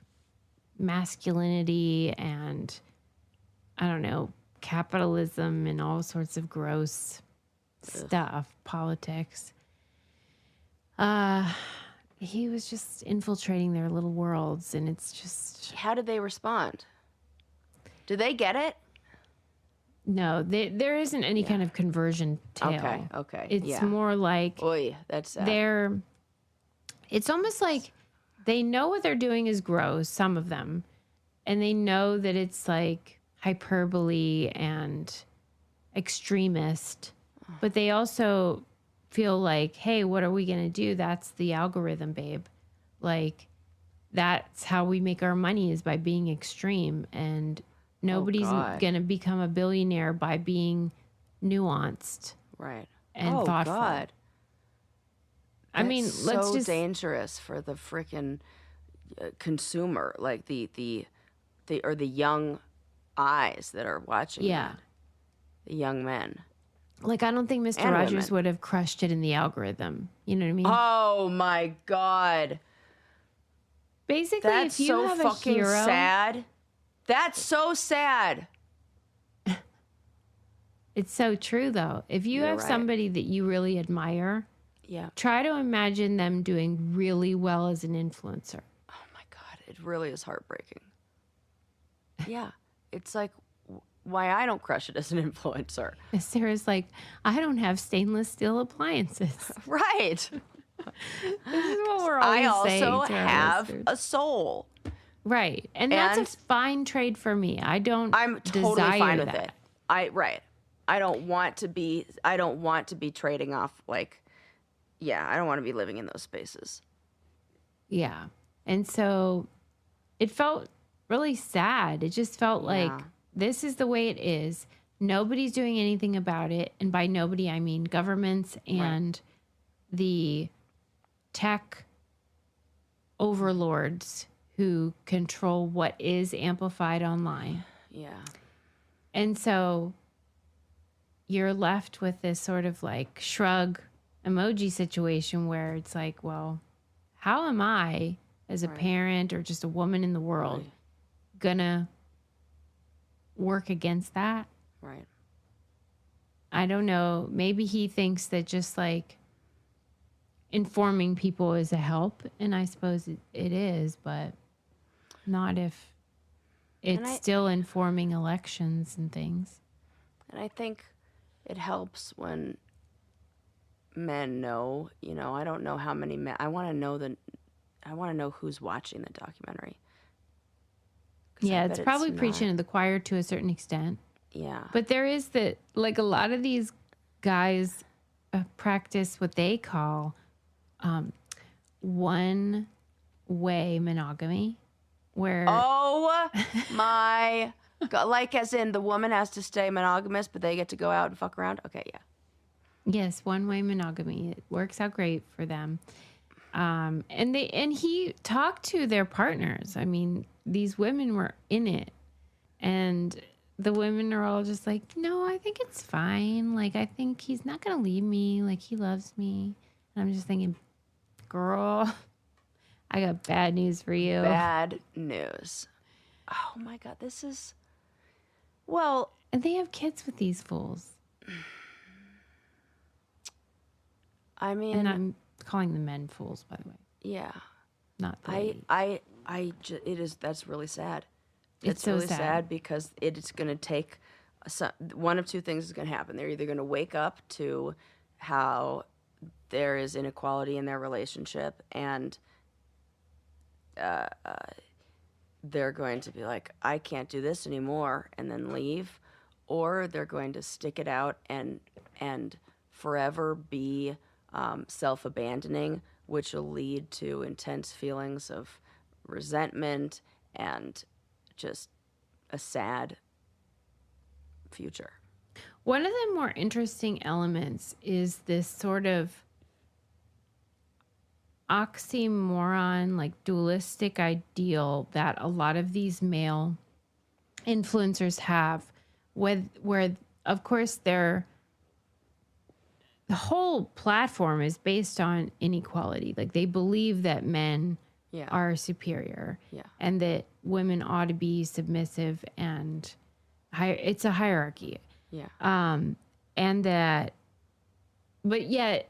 Speaker 1: masculinity and I don't know, capitalism and all sorts of gross stuff, politics. He was just infiltrating their little worlds, and it's just...
Speaker 2: How did they respond? Do they get it?
Speaker 1: No, there isn't any kind of conversion tale.
Speaker 2: Okay.
Speaker 1: It's more like...
Speaker 2: Oy, that's sad.
Speaker 1: It's almost like they know what they're doing is gross, some of them, and they know that it's like hyperbole and extremist, but they also feel like, hey, what are we going to do? That's the algorithm, babe. Like, that's how we make our money, is by being extreme, and nobody's going to become a billionaire by being nuanced.
Speaker 2: Right.
Speaker 1: And thoughtful.
Speaker 2: God.
Speaker 1: I mean, let's
Speaker 2: so
Speaker 1: just...
Speaker 2: dangerous for the freaking consumer, like the young eyes that are watching.
Speaker 1: Yeah.
Speaker 2: The young men.
Speaker 1: Like, I don't think Mr.
Speaker 2: And
Speaker 1: Rogers
Speaker 2: women.
Speaker 1: would have crushed it in the algorithm. You know what I mean?
Speaker 2: Oh my God.
Speaker 1: Basically,
Speaker 2: That's
Speaker 1: if you
Speaker 2: so
Speaker 1: have
Speaker 2: fucking
Speaker 1: a hero,
Speaker 2: sad. That's so sad.
Speaker 1: it's so true though. If you
Speaker 2: You're
Speaker 1: have
Speaker 2: right.
Speaker 1: somebody that you really admire,
Speaker 2: Yeah.
Speaker 1: try to imagine them doing really well as an influencer.
Speaker 2: Oh my God. It really is heartbreaking. Yeah. It's like why I don't crush it as an influencer.
Speaker 1: Sarah's like, I don't have stainless steel appliances.
Speaker 2: Right.
Speaker 1: This is what we're always
Speaker 2: I
Speaker 1: saying
Speaker 2: also
Speaker 1: to our
Speaker 2: have
Speaker 1: listeners.
Speaker 2: a soul.
Speaker 1: Right. And that's
Speaker 2: And
Speaker 1: a fine trade for me. I'm
Speaker 2: Totally fine with
Speaker 1: that.
Speaker 2: it. I don't want to be trading off like I don't want to be living in those spaces.
Speaker 1: Yeah. And so it felt really sad. It just felt like this is the way it is. Nobody's doing anything about it. And by nobody, I mean governments and the tech overlords who control what is amplified online.
Speaker 2: Yeah.
Speaker 1: And so you're left with this sort of like shrug emoji situation where it's like, well, how am I as a parent or just a woman in the world gonna work against that?
Speaker 2: Right.
Speaker 1: I don't know. Maybe he thinks that just like informing people is a help, and I suppose it is, but not if it's still informing elections and things.
Speaker 2: And I think it helps when men know, I don't know how many men. I want to know who's watching the documentary.
Speaker 1: Yeah, it's probably preaching to the choir to a certain extent.
Speaker 2: Yeah.
Speaker 1: But there is a lot of these guys practice what they call one-way monogamy, where...
Speaker 2: Oh my God. Like as in the woman has to stay monogamous, but they get to go out and fuck around? Okay, yeah.
Speaker 1: Yes, one-way monogamy. It works out great for them. And he talked to their partners. I mean, these women were in it. And the women are all just like, no, I think it's fine. Like, I think he's not going to leave me. Like, he loves me. And I'm just thinking, girl, I got bad news for you.
Speaker 2: Bad news. Oh my God, this is... Well...
Speaker 1: And they have kids with these fools.
Speaker 2: I mean...
Speaker 1: And I'm calling the men fools, by the way.
Speaker 2: Yeah.
Speaker 1: Not the ladies.
Speaker 2: That's really sad.
Speaker 1: It's so
Speaker 2: really
Speaker 1: sad.
Speaker 2: sad because it's going to take one of two things is going to happen. They're either going to wake up to how there is inequality in their relationship, and they're going to be like, I can't do this anymore, and then leave, or they're going to stick it out and forever be self-abandoning, which will lead to intense feelings of resentment and just a sad future.
Speaker 1: One of the more interesting elements is this sort of oxymoron, like dualistic ideal that a lot of these male influencers have, where of course the whole platform is based on inequality. Like they believe that men are superior and that women ought to be submissive and it's a hierarchy. And that, but yet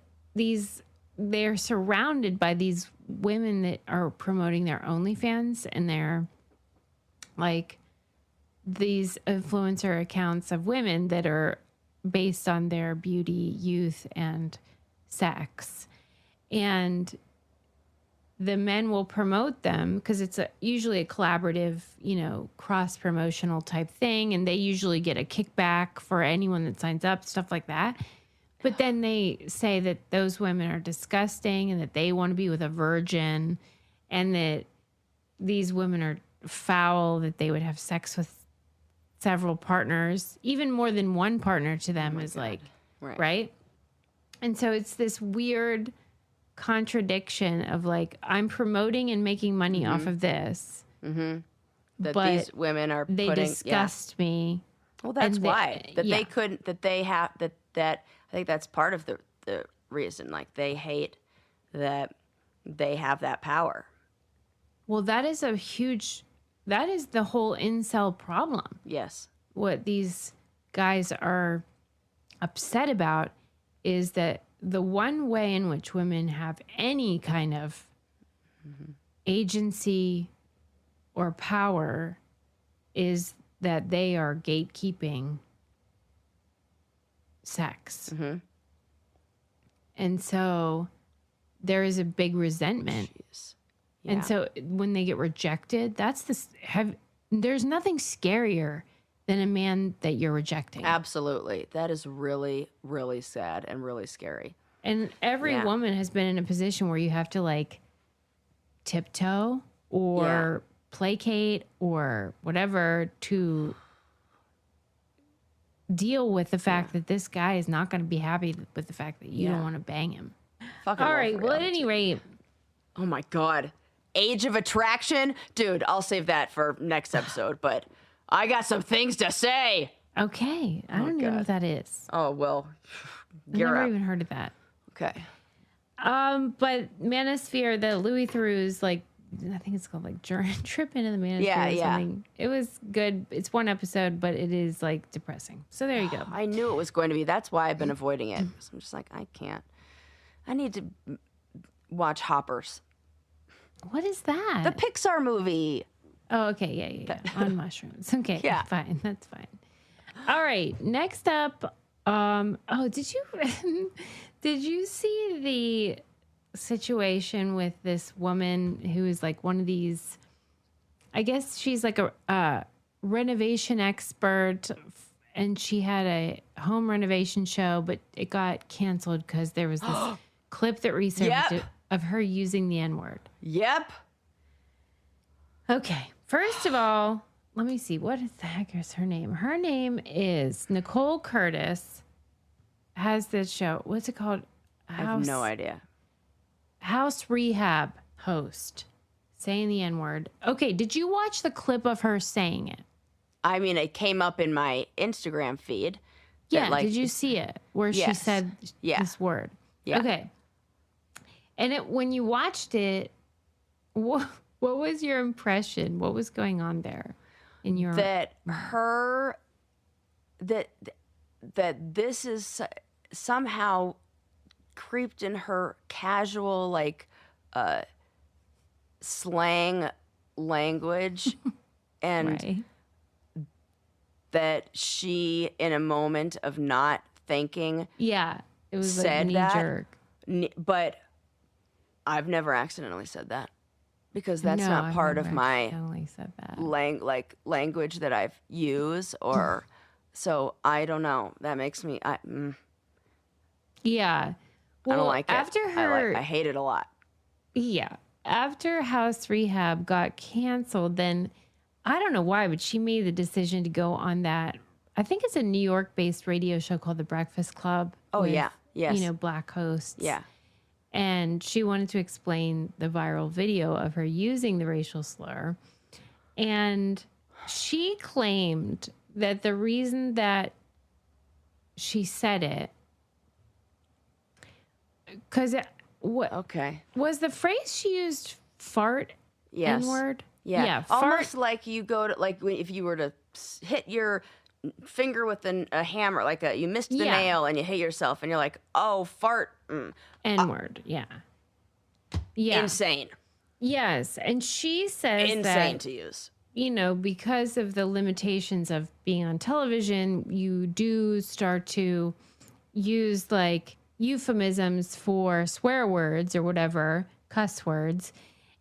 Speaker 1: they're surrounded by these women that are promoting their OnlyFans, and they're like these influencer accounts of women that are based on their beauty, youth, and sex. And the men will promote them because it's usually a collaborative, cross-promotional type thing. And they usually get a kickback for anyone that signs up, stuff like that. But then they say that those women are disgusting and that they want to be with a virgin and that these women are foul, that they would have sex with several partners, even more than one partner to them is like, right? And so it's this weird contradiction of like, I'm promoting and making money off of this.
Speaker 2: That
Speaker 1: but
Speaker 2: these women are
Speaker 1: they disgust me.
Speaker 2: Well, that's why. They couldn't, that I think that's part of the reason. Like they hate that they have that power.
Speaker 1: Well, that is the whole incel problem.
Speaker 2: Yes.
Speaker 1: What these guys are upset about is that the one way in which women have any kind of agency or power is that they are gatekeeping sex. And so there is a big resentment. And so when they get rejected, there's nothing scarier than a man that you're rejecting.
Speaker 2: Absolutely. That is really, really sad and really scary.
Speaker 1: And every woman has been in a position where you have to like tiptoe or placate or whatever to deal with the fact that this guy is not going to be happy with the fact that you don't want to bang him. All right. Well, at any rate.
Speaker 2: Oh my God. Age of Attraction? Dude, I'll save that for next episode, but I got some things to say.
Speaker 1: Okay. I don't even know what that is.
Speaker 2: Oh, well.
Speaker 1: I've never even heard of that.
Speaker 2: Okay.
Speaker 1: But Manosphere, the Louis Theroux's, like, I think it's called like Trip into the Manosphere or something. It was good. It's one episode, but it is like depressing. So there you go.
Speaker 2: I knew it was going to be. That's why I've been avoiding it. So I'm just like, I can't. I need to watch Hoppers.
Speaker 1: What is that?
Speaker 2: The Pixar movie.
Speaker 1: Oh, okay. Yeah. On mushrooms. Okay. Yeah. Fine. That's fine. All right. Next up. Did you see the situation with this woman who is like one of these, I guess she's like a renovation expert, and she had a home renovation show, but it got canceled because there was this clip that resurfaced of her using the N-word.
Speaker 2: Yep.
Speaker 1: Okay. First of all, let me see. What the heck is her name? Her name is Nicole Curtis. Has this show. What's it called?
Speaker 2: I have no idea.
Speaker 1: House Rehab host saying the N-word. Okay, did you watch the clip of her saying it?
Speaker 2: I mean, it came up in my Instagram feed.
Speaker 1: Yeah, did you see it? Where she said this word.
Speaker 2: Yeah.
Speaker 1: Okay. And when you watched it, what was your impression? What was going on there in your...
Speaker 2: That this is somehow creeped in her casual, like, slang language, and that she, in a moment of not thinking,
Speaker 1: it was
Speaker 2: said
Speaker 1: like
Speaker 2: that.
Speaker 1: knee-jerk.
Speaker 2: But I've never accidentally said that, because that's not part of my language that I've used, or so I don't know. That makes me
Speaker 1: yeah. Well,
Speaker 2: I don't like
Speaker 1: after
Speaker 2: it. I hate it a lot.
Speaker 1: Yeah. After House Rehab got canceled, then I don't know why, but she made the decision to go on that I think it's a New York-based radio show called The Breakfast Club.
Speaker 2: Oh,
Speaker 1: with,
Speaker 2: yeah. Yes.
Speaker 1: Black hosts.
Speaker 2: Yeah.
Speaker 1: And she wanted to explain the viral video of her using the racial slur. And she claimed that the reason that she said it, because was the phrase she used fart?
Speaker 2: Yes.
Speaker 1: N-word?
Speaker 2: Yeah.
Speaker 1: Fart.
Speaker 2: Almost like you go to, like, if you were to hit your finger with a hammer, like you missed the nail and you hit yourself and you're like, oh, fart.
Speaker 1: N-word. Yeah.
Speaker 2: Insane.
Speaker 1: Yes. And she says
Speaker 2: insane to use.
Speaker 1: Because of the limitations of being on television, you do start to use like euphemisms for swear words or whatever, cuss words,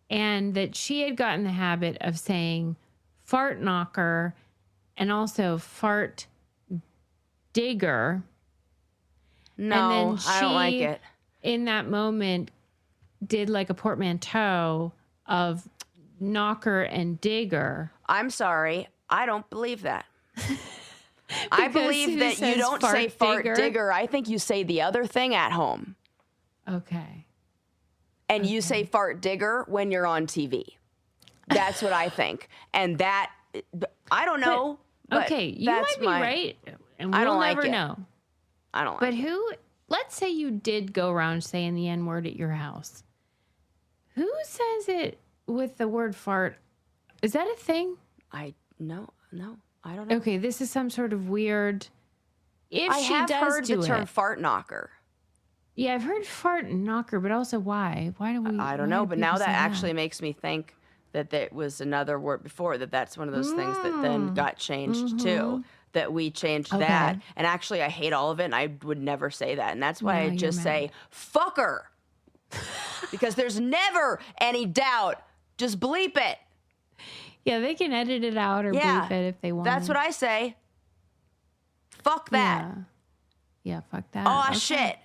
Speaker 1: and that she had gotten the habit of saying fart knocker and also fart digger.
Speaker 2: No,
Speaker 1: and then
Speaker 2: I don't like it.
Speaker 1: In that moment, did like a portmanteau of knocker and digger.
Speaker 2: I'm sorry. I don't believe that. I believe that you don't say fart digger. I think you say the other thing at home.
Speaker 1: Okay.
Speaker 2: And you say fart digger when you're on TV. That's what I think. And that, I don't know. But
Speaker 1: okay, you might be right. And we'll never know.
Speaker 2: I don't like
Speaker 1: it. Let's say you did go around saying the N-word at your house. Who says it with the word fart? Is that a thing?
Speaker 2: No, I don't know.
Speaker 1: Okay, this is some sort of weird.
Speaker 2: I have heard the term fart knocker.
Speaker 1: Yeah, I've heard fart knocker, but also why? Why do we?
Speaker 2: I don't know, but now that actually makes me think that there was another word before, that's one of those things that then got changed too. That we changed that. And actually, I hate all of it, and I would never say that. And that's why I just say, fucker. Because there's never any doubt. Just bleep it.
Speaker 1: Yeah, they can edit it out or bleep it if they want.
Speaker 2: That's what I say. Fuck that.
Speaker 1: Yeah, fuck that.
Speaker 2: Oh, shit.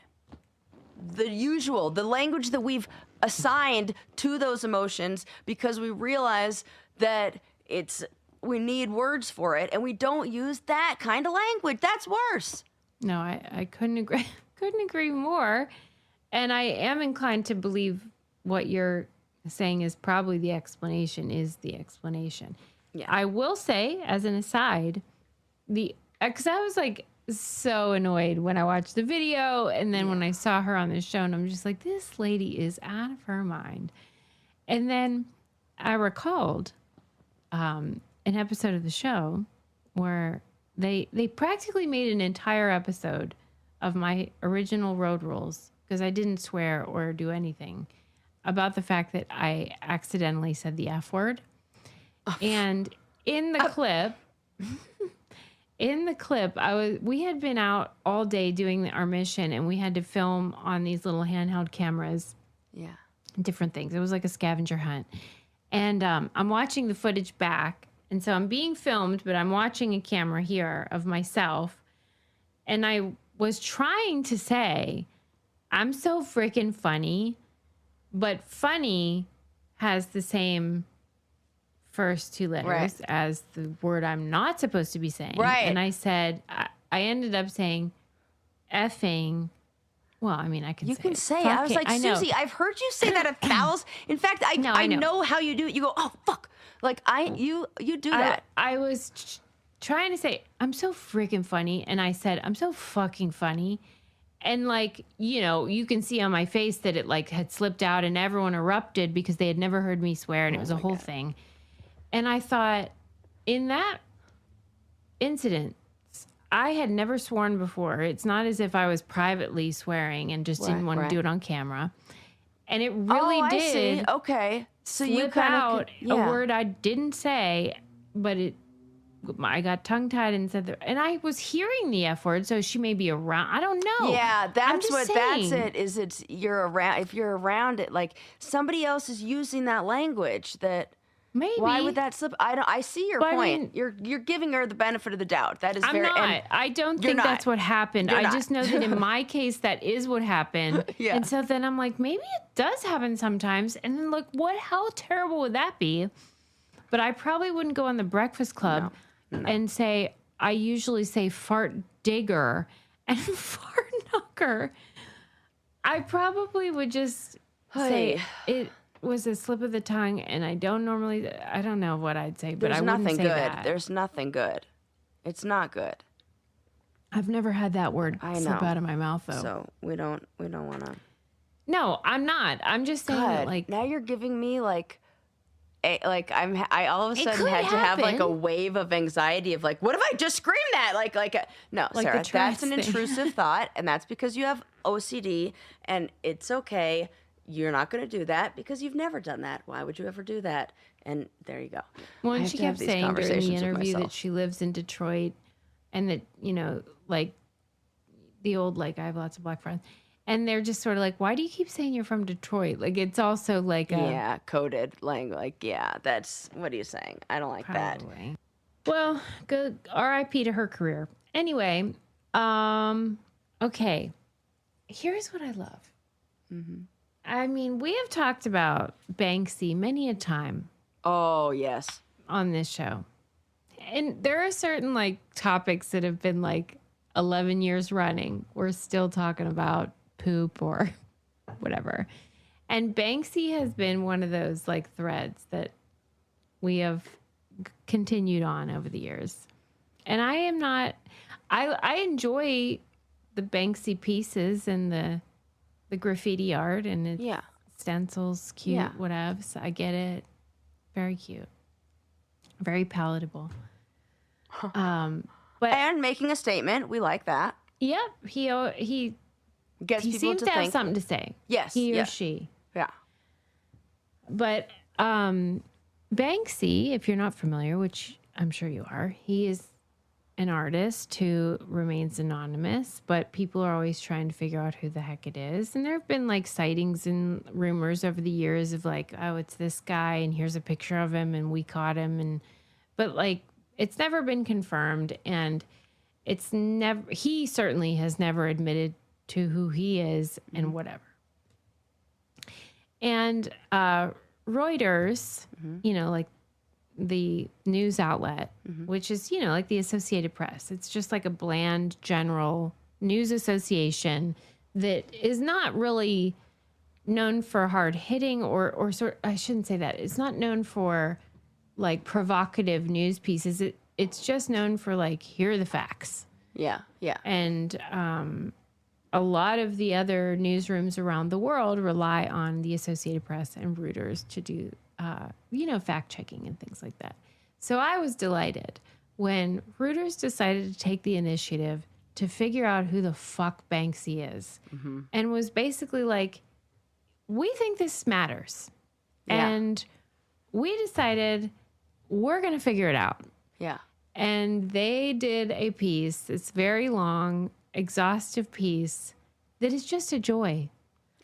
Speaker 2: The usual, the language that we've assigned to those emotions because we realize that we need words for it and we don't use that kind of language. That's worse.
Speaker 1: No, I couldn't agree more. And I am inclined to believe what you're saying is probably the explanation Yeah. I will say, as an aside, because I was like so annoyed when I watched the video and then when I saw her on the show, and I'm just like, this lady is out of her mind. And then I recalled an episode of the show where they practically made an entire episode of my original road rules, because I didn't swear or do anything, about the fact that I accidentally said the F word. And in the clip, we had been out all day doing our mission, and we had to film on these little handheld cameras.
Speaker 2: Yeah.
Speaker 1: Different things. It was like a scavenger hunt. And I'm watching the footage back. And so I'm being filmed, but I'm watching a camera here of myself. And I was trying to say, I'm so freaking funny, but funny has the same first two letters as the word I'm not supposed to be saying.
Speaker 2: Right.
Speaker 1: And I said, I ended up saying effing. Well, I mean, I can say it. You can say it.
Speaker 2: I was like, Susie, I've heard you say that 1,000. In fact, I know how you do it. You go, oh, fuck. Like, you do that.
Speaker 1: I was trying to say, I'm so freaking funny. And I said, I'm so fucking funny. And like, you can see on my face that it like had slipped out and everyone erupted because they had never heard me swear. And it was a whole thing. And I thought, in that incident, I had never sworn before. It's not as if I was privately swearing and just didn't want to do it on camera. And it really did.
Speaker 2: See. Okay. So you
Speaker 1: kind out a word I didn't say, but I got tongue tied and said and I was hearing the F word, so she may be around. I don't know.
Speaker 2: Yeah, that's it. Is you're around, if you're around it, like somebody else is using that language that.
Speaker 1: Maybe.
Speaker 2: Why would that slip? I see your point. I mean, you're giving her the benefit of the doubt. That is
Speaker 1: I'm not. I don't think that's what happened. I just know that in my case, that is what happened. Yeah. And so then I'm like, maybe it does happen sometimes. And then look, how terrible would that be? But I probably wouldn't go on the Breakfast Club and say, I usually say fart digger and fart knocker. I probably would just say it was a slip of the tongue, and I don't know what I'd say, but I wouldn't say that.
Speaker 2: There's nothing good. It's not good.
Speaker 1: I've never had that word slip out of my mouth, though.
Speaker 2: So we don't want to.
Speaker 1: No, I'm not. I'm just saying that, like,
Speaker 2: now you're giving me I all of a sudden had to have like a wave of anxiety of like, what if I just screamed that? No,
Speaker 1: like
Speaker 2: Sarah, that's an
Speaker 1: thing.
Speaker 2: intrusive thought, and that's because you have OCD, and it's okay. You're not going to do that because you've never done that. Why would you ever do that? And there you go.
Speaker 1: Well, and she kept saying during the interview that she lives in Detroit, and that, you know, like the old, like, I have lots of black friends. And they're just sort of like, why do you keep saying you're from Detroit? Like, it's also like
Speaker 2: coded language. Like, that's, what are you saying? I don't like that.
Speaker 1: Well, good. R.I.P. to her career. Anyway, okay. Here's what I love. Mm-hmm. I mean, we have talked about Banksy many a time.
Speaker 2: Oh, yes.
Speaker 1: On this show. And there are certain, like, topics that have been, like, 11 years running. We're still talking about poop or whatever. And Banksy has been one of those, like, threads that we have continued on over the years. And I am not... I enjoy the Banksy pieces and the graffiti art and its stencils, cute, whatever. So I get it. Very cute. Very palatable. But
Speaker 2: and making a statement, we like that.
Speaker 1: Yep, he
Speaker 2: gets people
Speaker 1: seems to have
Speaker 2: think.
Speaker 1: something to say.
Speaker 2: Yes,
Speaker 1: he or she.
Speaker 2: Yeah.
Speaker 1: But Banksy, if you're not familiar, which I'm sure you are, he is an artist who remains anonymous, but people are always trying to figure out who the heck it is. And there have been like sightings and rumors over the years of like, oh, it's this guy, and here's a picture of him, and we caught him, but like, it's never been confirmed, and he certainly has never admitted to who he is and whatever. And Reuters, you know, like the news outlet, which is, you know, like the Associated Press. It's just like a bland general news association that is not really known for hard hitting or I shouldn't say that. It's not known for like provocative news pieces. It's just known for like, here are the facts.
Speaker 2: Yeah. Yeah.
Speaker 1: And a lot of the other newsrooms around the world rely on the Associated Press and Reuters to do, fact checking and things like that. So I was delighted when Reuters decided to take the initiative to figure out who the fuck Banksy is, and was basically like, we think this matters. Yeah. And we decided we're going to figure it out.
Speaker 2: Yeah.
Speaker 1: And they did a piece, it's very long, exhaustive piece that is just a joy.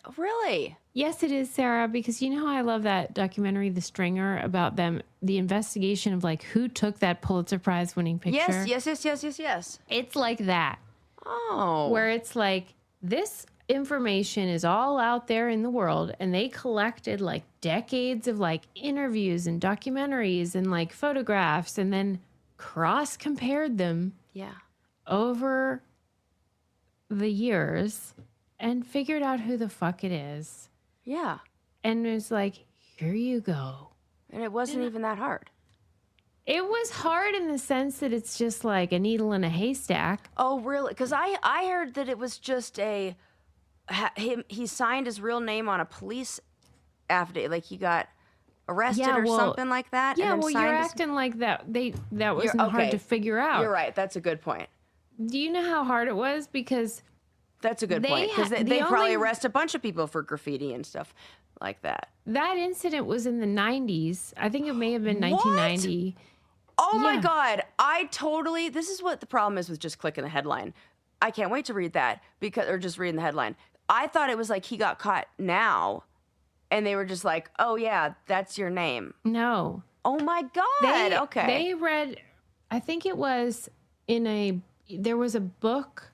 Speaker 2: Oh, really?
Speaker 1: Yes, it is, Sarah, because you know how I love that documentary, The Stringer, about them, the investigation of like who took that Pulitzer Prize winning picture?
Speaker 2: Yes.
Speaker 1: It's like that.
Speaker 2: Oh.
Speaker 1: Where it's like, this information is all out there in the world, and they collected like decades of like interviews and documentaries and like photographs, and then cross-compared them over the years and figured out who the fuck it is.
Speaker 2: Yeah.
Speaker 1: And it was like, here you go.
Speaker 2: And it wasn't even that hard.
Speaker 1: It was hard in the sense that it's just like a needle in a haystack.
Speaker 2: Oh, really? Because I heard that it was just he signed his real name on a police affidavit, like he got arrested or something like that.
Speaker 1: Yeah,
Speaker 2: and then
Speaker 1: you're acting like that. That wasn't hard to figure out.
Speaker 2: You're right. That's a good point.
Speaker 1: Do you know how hard it was? Because
Speaker 2: that's a good point. Because they probably arrest a bunch of people for graffiti and stuff like that.
Speaker 1: That incident was in the 90s. I think it may have been 1990.
Speaker 2: Oh my God. This is what the problem is with just clicking the headline. I can't wait to read that or just reading the headline. I thought it was like he got caught now, and they were just like, oh yeah, that's your name.
Speaker 1: No.
Speaker 2: Oh my God. Okay.
Speaker 1: They read, I think it was there was a book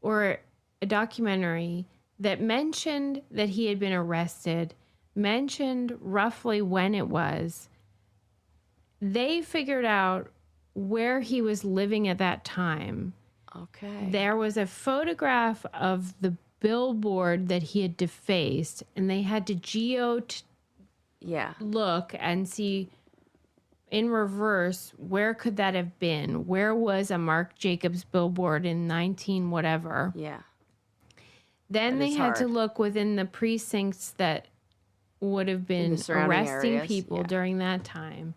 Speaker 1: or a documentary that mentioned that he had been arrested, mentioned roughly when it was. They figured out where he was living at that time.
Speaker 2: Okay.
Speaker 1: There was a photograph of the billboard that he had defaced, and they had to look and see in reverse, where could that have been? Where was a Marc Jacobs billboard in 19 whatever?
Speaker 2: Yeah.
Speaker 1: Then they had to look within the precincts that would have been arresting people during that time.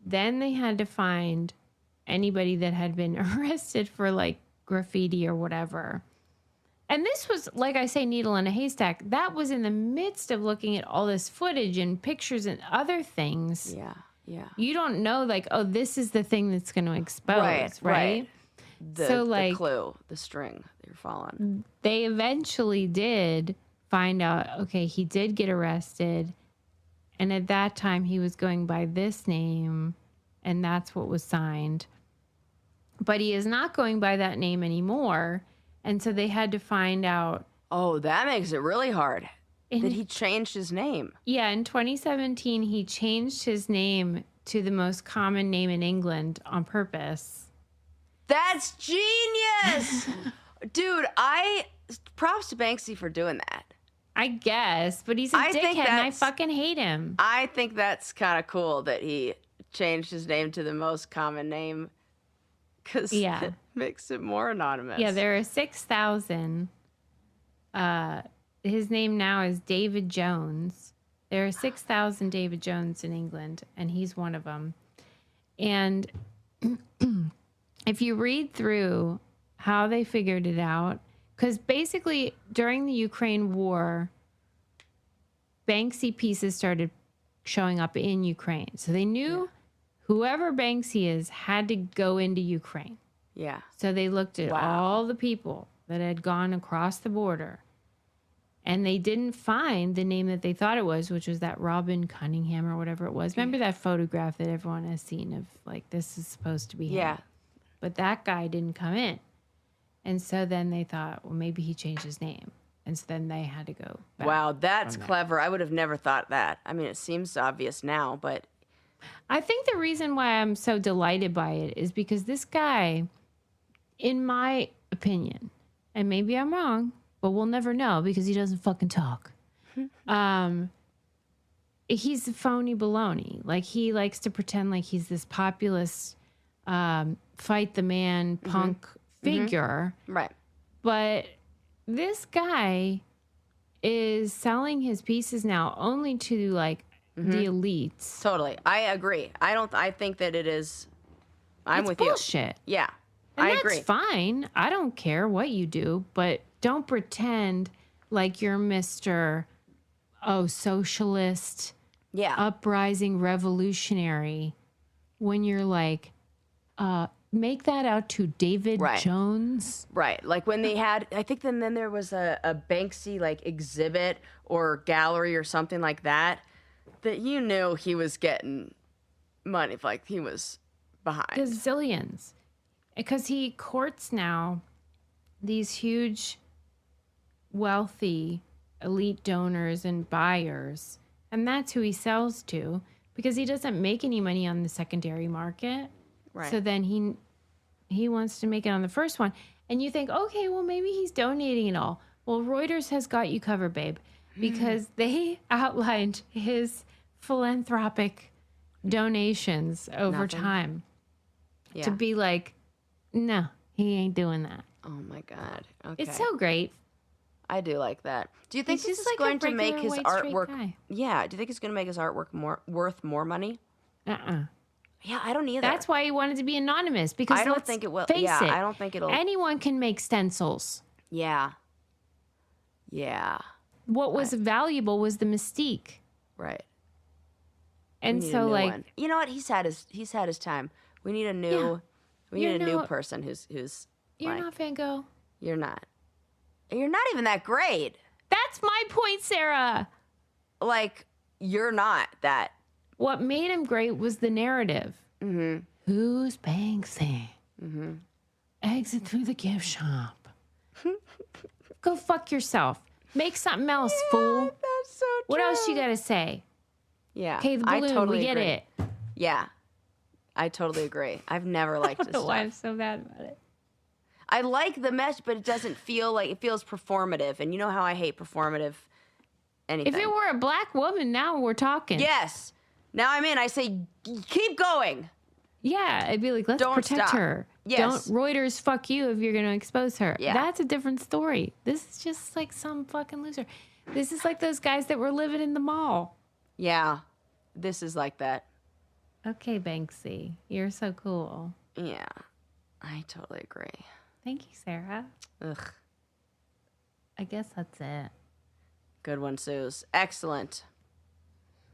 Speaker 1: Then they had to find anybody that had been arrested for like graffiti or whatever. And this was, like I say, needle in a haystack. That was in the midst of looking at all this footage and pictures and other things.
Speaker 2: Yeah, yeah.
Speaker 1: You don't know, like, oh, this is the thing that's going to expose, right?
Speaker 2: The clue, the string that you're following.
Speaker 1: They eventually did find out, okay, he did get arrested. And at that time, he was going by this name, and that's what was signed. But he is not going by that name anymore. And so they had to find out.
Speaker 2: Oh, that makes it really hard. That he changed his name.
Speaker 1: Yeah, in 2017, he changed his name to the most common name in England on purpose.
Speaker 2: That's genius! Dude, props to Banksy for doing that.
Speaker 1: I guess, but he's a dickhead and I fucking hate him.
Speaker 2: I think that's kind of cool that he changed his name to the most common name because it makes it more anonymous.
Speaker 1: Yeah, there are 6,000. His name now is David Jones. There are 6,000 David Jones in England, and he's one of them. And if you read through how they figured it out, because basically during the Ukraine war, Banksy pieces started showing up in Ukraine. So they knew whoever Banksy is had to go into Ukraine.
Speaker 2: Yeah.
Speaker 1: So they looked at all the people that had gone across the border. And they didn't find the name that they thought it was, which was that Robin Cunningham or whatever it was. Remember that photograph that everyone has seen of, like, this is supposed to be him?
Speaker 2: Yeah.
Speaker 1: But that guy didn't come in. And so then they thought, well, maybe he changed his name. And so then they had to go back.
Speaker 2: Wow, that's clever. I would have never thought that. I mean, it seems obvious now, but...
Speaker 1: I think the reason why I'm so delighted by it is because this guy, in my opinion, and maybe I'm wrong, but we'll never know because he doesn't fucking talk. He's a phony baloney. Like, he likes to pretend like he's this populist, fight the man punk figure.
Speaker 2: Right.
Speaker 1: But this guy is selling his pieces now only to, like, the elites.
Speaker 2: Totally. I agree. I think that it is... I'm
Speaker 1: it's
Speaker 2: with
Speaker 1: bullshit.
Speaker 2: you. Yeah.
Speaker 1: And
Speaker 2: I
Speaker 1: that's
Speaker 2: agree.
Speaker 1: Fine. I don't care what you do, but don't pretend like you're Mr. Socialist, uprising revolutionary when you're like, make that out to David Jones.
Speaker 2: Right. Like when they had, I think then there was a Banksy like exhibit or gallery or something like that you knew he was getting money, like he was behind.
Speaker 1: Gazillions. Because he courts now these huge, wealthy, elite donors and buyers. And that's who he sells to because he doesn't make any money on the secondary market.
Speaker 2: Right.
Speaker 1: So then he wants to make it on the first one. And you think, okay, well, maybe he's donating it all. Well, Reuters has got you covered, babe, because they outlined his philanthropic donations over time to be like, no, he ain't doing that.
Speaker 2: Oh, my God. Okay.
Speaker 1: It's so great.
Speaker 2: I do like that. Do you think
Speaker 1: He's
Speaker 2: this is
Speaker 1: like
Speaker 2: going to make his artwork...
Speaker 1: guy.
Speaker 2: Yeah. Do you think it's going to make his artwork worth more money? Yeah, I don't either.
Speaker 1: That's why he wanted to be anonymous, because
Speaker 2: I don't think it will.
Speaker 1: Face it,
Speaker 2: I don't think it'll...
Speaker 1: Anyone can make stencils.
Speaker 2: Yeah. Yeah.
Speaker 1: What was valuable was the mystique.
Speaker 2: Right.
Speaker 1: And so, like...
Speaker 2: one. You know what? He's had his time. We need a new... We need a new person who's
Speaker 1: You're
Speaker 2: like,
Speaker 1: not Van Gogh.
Speaker 2: You're not. You're not even that great.
Speaker 1: That's my point, Sarah.
Speaker 2: Like, you're not that.
Speaker 1: What made him great was the narrative. Mm-hmm. Who's Banksy? Mm-hmm. Exit through the gift shop. Go fuck yourself. Make something else, fool.
Speaker 2: That's so true.
Speaker 1: What else you got to say?
Speaker 2: Yeah.
Speaker 1: Okay, the balloon,
Speaker 2: I totally
Speaker 1: we get
Speaker 2: agree.
Speaker 1: it.
Speaker 2: Yeah. I totally agree. I've never liked this
Speaker 1: I don't know why I'm
Speaker 2: stuff.
Speaker 1: so mad about it.
Speaker 2: I like the mesh, but it doesn't feel like it feels performative. And you know how I hate performative anything.
Speaker 1: If it were a black woman, now we're talking.
Speaker 2: Yes. Now I'm in. I say, keep going.
Speaker 1: Yeah, I'd be like, let's
Speaker 2: Don't
Speaker 1: protect
Speaker 2: stop.
Speaker 1: her.
Speaker 2: Yes.
Speaker 1: Don't Reuters fuck you if you're going to expose her.
Speaker 2: Yeah.
Speaker 1: That's a different story. This is just like some fucking loser. This is like those guys that were living in the mall.
Speaker 2: Yeah. This is like that.
Speaker 1: Okay, Banksy, you're so cool.
Speaker 2: Yeah. I totally agree.
Speaker 1: Thank you, Sarah.
Speaker 2: Ugh.
Speaker 1: I guess that's it.
Speaker 2: Good one, Suze. Excellent.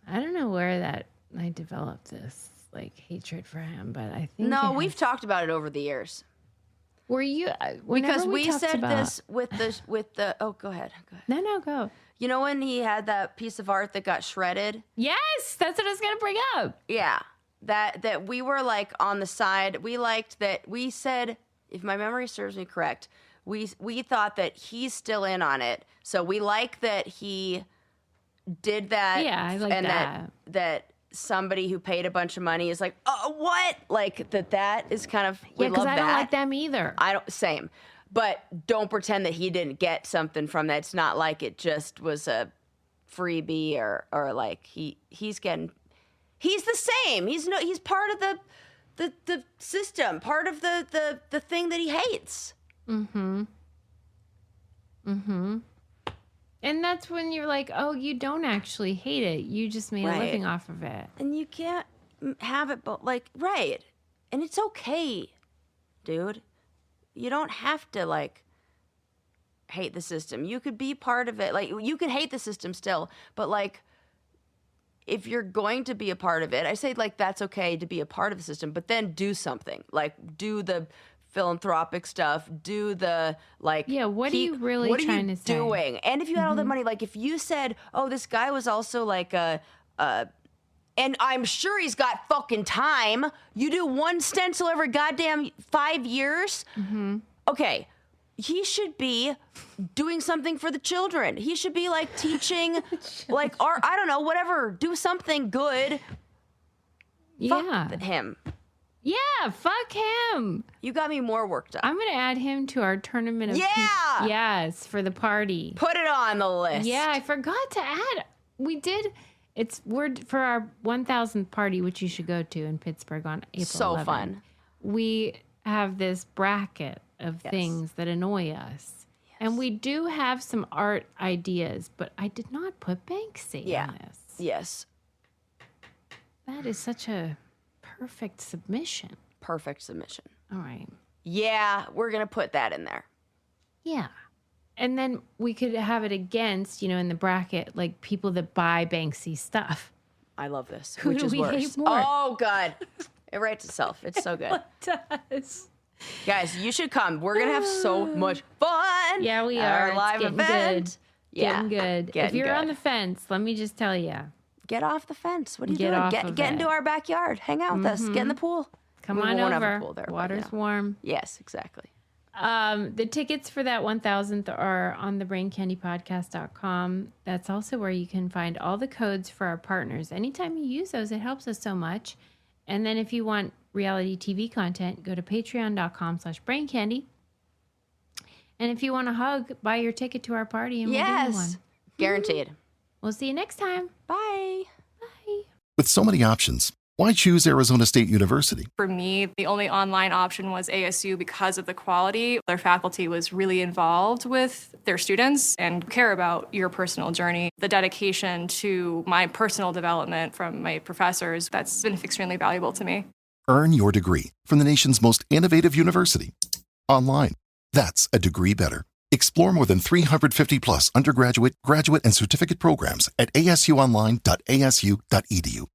Speaker 1: I don't know where that I developed this like hatred for him, but I think
Speaker 2: No, we've talked about it over the years.
Speaker 1: Were you
Speaker 2: Because we said
Speaker 1: about,
Speaker 2: this with the oh, go ahead.
Speaker 1: No, go.
Speaker 2: You know when he had that piece of art that got shredded?
Speaker 1: Yes, that's what I was gonna bring up.
Speaker 2: Yeah. That we were like on the side. We liked that. We said, if my memory serves me correct, we thought that he's still in on it. So we like that he did that.
Speaker 1: Yeah, I like
Speaker 2: and
Speaker 1: that.
Speaker 2: that somebody who paid a bunch of money is like, oh, what? Like that is kind of, we
Speaker 1: Yeah,
Speaker 2: love
Speaker 1: because I
Speaker 2: that.
Speaker 1: don't like them either.
Speaker 2: Same. But don't pretend that he didn't get something from that. It's not like it just was a freebie or like he's the same. He's part of the system, part of the thing that he hates.
Speaker 1: Mm-hmm. Mm-hmm. And that's when you're like, oh, you don't actually hate it. You just made a living off of it.
Speaker 2: And you can't have it, but like, right. And it's okay, dude. You don't have to like hate the system. You could be part of it. Like, you can hate the system still, but like, if you're going to be a part of it, I say like that's okay to be a part of the system, but then do something. Like do the philanthropic stuff, do the like.
Speaker 1: Yeah, what are you really trying to say?
Speaker 2: What are you doing? And if you had all the money, like if you said, oh, this guy was also like and I'm sure he's got fucking time. You do one stencil every goddamn 5 years.
Speaker 1: Mm-hmm.
Speaker 2: Okay. He should be doing something for the children. He should be like teaching, like art. I don't know, whatever. Do something good.
Speaker 1: Yeah.
Speaker 2: Fuck him.
Speaker 1: Yeah, fuck him.
Speaker 2: You got me more worked up.
Speaker 1: I'm going to add him to our tournament of yes, for the party.
Speaker 2: Put it on the list.
Speaker 1: Yeah, I forgot to add. We did. We're for our 1000th party, which you should go to in Pittsburgh on April 11th.
Speaker 2: Fun.
Speaker 1: We have this bracket of things that annoy us. Yes. And we do have some art ideas, but I did not put Banksy on this.
Speaker 2: Yes.
Speaker 1: That is such a perfect submission.
Speaker 2: Perfect submission.
Speaker 1: All right.
Speaker 2: Yeah, we're going to put that in there.
Speaker 1: Yeah. And then we could have it against, in the bracket, like people that buy Banksy stuff.
Speaker 2: I love this.
Speaker 1: Who
Speaker 2: which
Speaker 1: do
Speaker 2: is
Speaker 1: we
Speaker 2: worse.
Speaker 1: hate more?
Speaker 2: Oh, God. It writes itself. It's so good.
Speaker 1: It does.
Speaker 2: Guys, you should come. We're going to have so much fun.
Speaker 1: Yeah, we
Speaker 2: Our
Speaker 1: are.
Speaker 2: live
Speaker 1: it's getting
Speaker 2: event.
Speaker 1: good.
Speaker 2: Yeah.
Speaker 1: Getting good. If you're on the fence, let me just tell you.
Speaker 2: Get off the fence. What are you
Speaker 1: Get
Speaker 2: doing?
Speaker 1: off
Speaker 2: Get
Speaker 1: of
Speaker 2: into
Speaker 1: it.
Speaker 2: our backyard. Hang out with us. Get in the pool.
Speaker 1: Come
Speaker 2: We
Speaker 1: on
Speaker 2: won't
Speaker 1: over.
Speaker 2: have a pool there, but,
Speaker 1: Water's warm.
Speaker 2: Yes, exactly.
Speaker 1: The tickets for that 1000th are on thebraincandypodcast.com. That's also where you can find all the codes for our partners. Anytime you use those, it helps us so much. And then if you want reality TV content, go to patreon.com/braincandy. And if you want a hug, buy your ticket to our party and we'll give you one.
Speaker 2: Guaranteed.
Speaker 1: We'll see you next time.
Speaker 2: Bye.
Speaker 1: Bye.
Speaker 3: With so many options, why choose Arizona State University?
Speaker 4: For me, the only online option was ASU because of the quality. Their faculty was really involved with their students and care about your personal journey. The dedication to my personal development from my professors, that's been extremely valuable to me.
Speaker 3: Earn your degree from the nation's most innovative university. Online. That's a degree better. Explore more than 350 plus undergraduate, graduate, and certificate programs at asuonline.asu.edu.